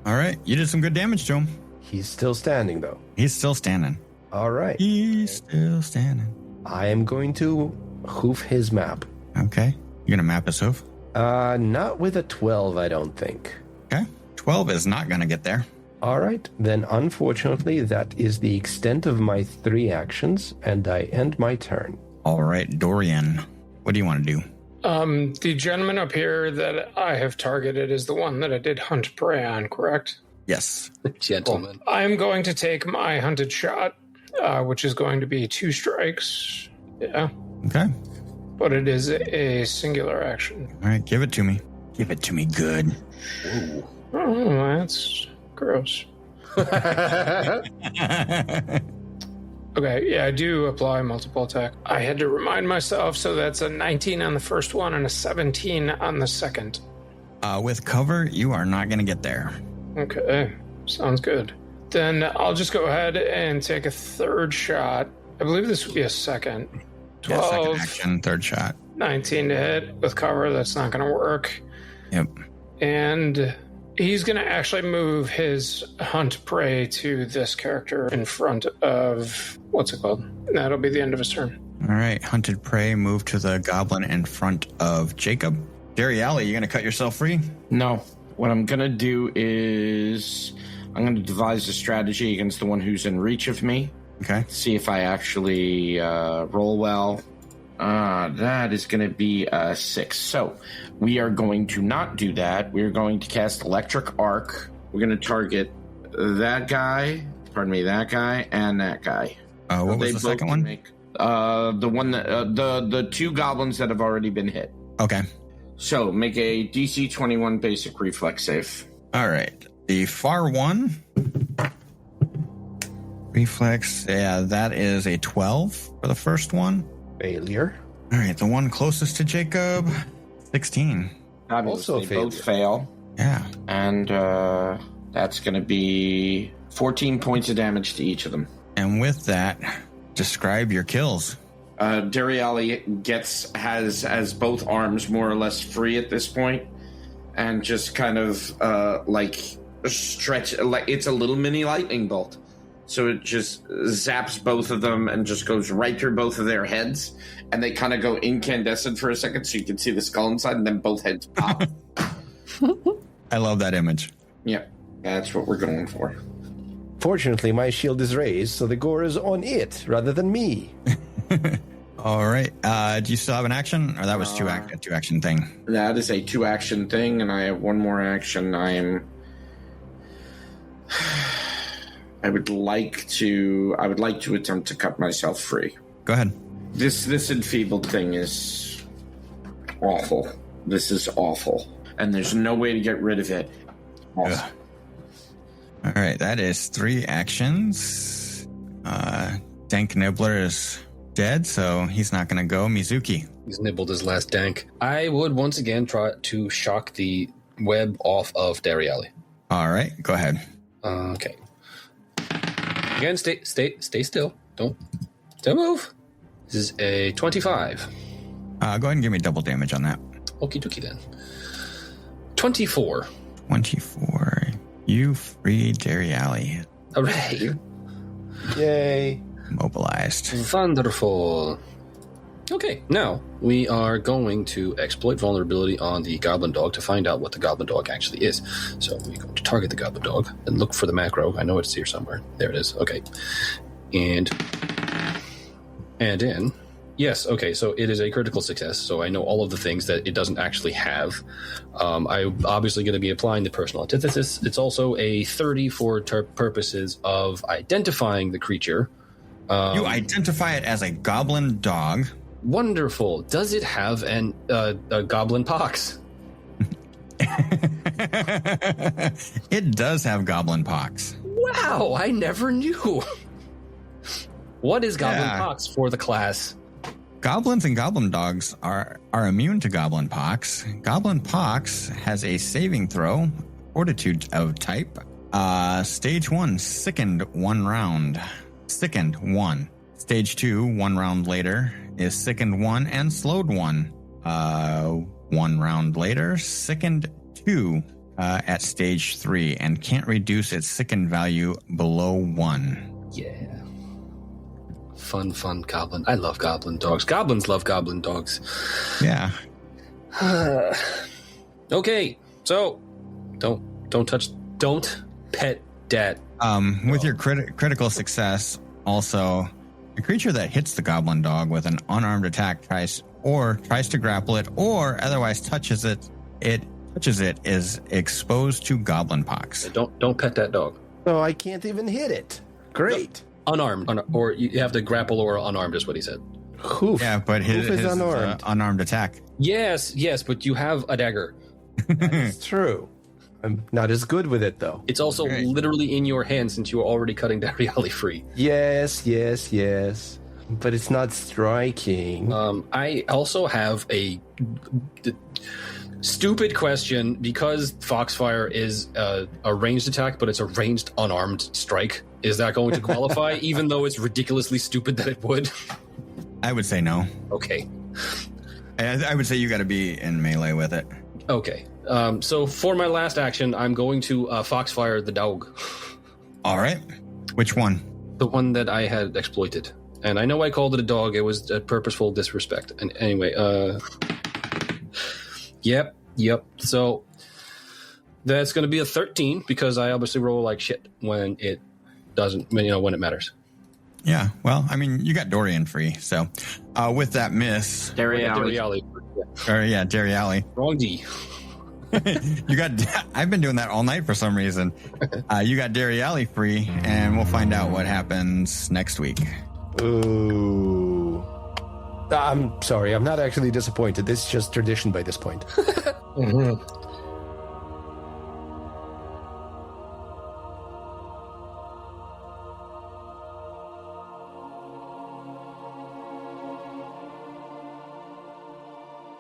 All right. You did some good damage to him. He's still standing, though. He's still standing. All right. He's still standing. I am going to hoof his map. Okay. You're going to map his hoof? Not with a 12, I don't think. Okay. 12 is not going to get there. All right. Then, unfortunately, that is the extent of my 3 actions, and I end my turn. All right, Dorian. What do you want to do? The gentleman up here that I have targeted is the one that I did hunt prey on, correct? Yes. Gentlemen. I'm going to take my hunted shot, which is going to be 2 strikes. Yeah, Okay. but it is a singular action. All right. Give it to me. Give it to me good. Oh, that's gross. Okay, yeah, I do apply multiple attack. I had to remind myself, so that's a 19 on the first one and a 17 on the second. With cover, you are not going to get there. Okay, sounds good. Then I'll just go ahead and take a third shot. I believe this would be a second. Yeah, 12, second action, third shot. 19 to hit with cover. That's not going to work. Yep. And he's going to actually move his hunt prey to this character in front of, what's it called? That'll be the end of his turn. All right. Hunted prey, move to the goblin in front of Jacob. Jerry Alley, you going to cut yourself free? No. What I'm going to do is I'm going to devise a strategy against the one who's in reach of me. Okay. See if I actually roll well. That is going to be a 6. So we are going to not do that. We're going to cast Electric Arc. We're going to target that guy, that guy, and that guy. What was the second one? The one that the 2 goblins that have already been hit. Okay. So make a DC 21 basic reflex save. All right. The far one. Reflex. Yeah, that is a 12 for the first one. Failure. All right. The one closest to Jacob, 16. Also Also a both fail. Yeah. And that's going to be 14 points of damage to each of them. And with that, describe your kills. Dariali has both arms more or less free at this point, and just kind of stretch, like it's a little mini lightning bolt. So it just zaps both of them and just goes right through both of their heads, and they kind of go incandescent for a second, so you can see the skull inside, and then both heads pop. I love that image. Yeah, that's what we're going for. Fortunately, my shield is raised, so the gore is on it rather than me. All right. Do you still have an action, or that was two action thing? That is a 2-action thing, and I have one more action. I would like to attempt to cut myself free. Go ahead. This enfeebled thing is awful. This is awful, and there's no way to get rid of it. Awesome. Ugh. All right. That is 3 actions. Dank Nibbler is dead, so he's not going to go. Mizuki. He's nibbled his last dank. I would once again try to shock the web off of Dariali. All right. Go ahead. Okay. Again, stay still. Don't move. This is a 25. Go ahead and give me double damage on that. Okie dokie then. 24. 24. You free Dariali. Hooray. Yay. Mobilized. Wonderful. Okay, now we are going to exploit vulnerability on the goblin dog to find out what the goblin dog actually is. So we're going to target the goblin dog and look for the macro. I know it's here somewhere. There it is. Okay. And in. Yes, okay, so it is a critical success, so I know all of the things that it doesn't actually have. I'm obviously going to be applying the personal antithesis. It's also a 30 for purposes of identifying the creature. You identify it as a goblin dog. Wonderful. Does it have a goblin pox? It does have goblin pox. Wow, I never knew. What is goblin Yeah. pox for the class? Goblins and goblin dogs are immune to goblin pox. Goblin pox has a saving throw, fortitude of type. Stage 1, sickened 1 round. Sickened 1. Stage 2, 1 round later, is sickened 1 and slowed 1. 1 round later, sickened 2 at stage 3 and can't reduce its sickened value below 1. Yeah. Fun goblin. I love goblin dogs. Goblins love goblin dogs. Yeah. Okay, so don't pet dat. With your critical success, also, a creature that hits the goblin dog with an unarmed attack tries to grapple it or otherwise touches it is exposed to goblin pox. Don't pet that dog. So I can't even hit it. Great. Unarmed, or you have to grapple or unarmed is what he said. Hoof. Yeah, but his is unarmed. Unarmed attack. Yes, but you have a dagger. It's true. I'm not as good with it, though. It's also literally in your hand since you are already cutting Dariali free. Yes. But it's not striking. I also have a stupid question because Foxfire is a ranged attack, but it's a ranged unarmed strike. Is that going to qualify, even though it's ridiculously stupid that it would? I would say no. Okay. I would say you got to be in melee with it. Okay. So for my last action, I'm going to Foxfire the dog. All right. Which one? The one that I had exploited. And I know I called it a dog. It was a purposeful disrespect. And anyway, Yep. So that's going to be a 13 because I obviously roll like shit when it doesn't, when it matters. Yeah. Well, I mean, you got Dorian free. So with that miss. Dariali. Dariali. Wrong D. I've been doing that all night for some reason. You got Dariali free, and we'll find out what happens next week. Ooh. I'm sorry, I'm not actually disappointed. This is just tradition by this point. Mm-hmm.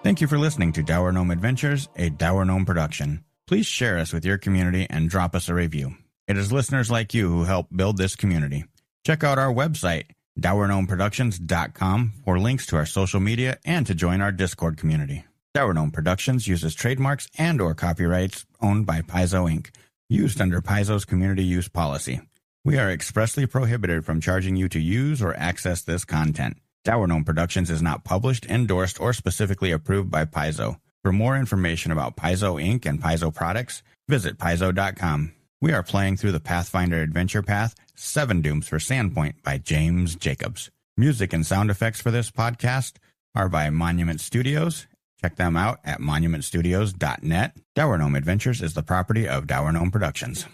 Thank you for listening to Dour Gnome Adventures, a Dour Gnome production. Please share us with your community and drop us a review. It is listeners like you who help build this community. Check out our website, DourGnomeProductions.com, for links to our social media and to join our Discord community. Dour Gnome Productions uses trademarks and or copyrights owned by Paizo Inc., used under Paizo's community use policy. We are expressly prohibited from charging you to use or access this content. Dour Gnome Productions is not published, endorsed, or specifically approved by Paizo. For more information about Paizo Inc. and Paizo products, visit Paizo.com. We are playing through the Pathfinder Adventure Path, 7 Dooms for Sandpoint by James Jacobs. Music and sound effects for this podcast are by Monument Studios. Check them out at monumentstudios.net. Dour Gnome Adventures is the property of Dour Gnome Productions.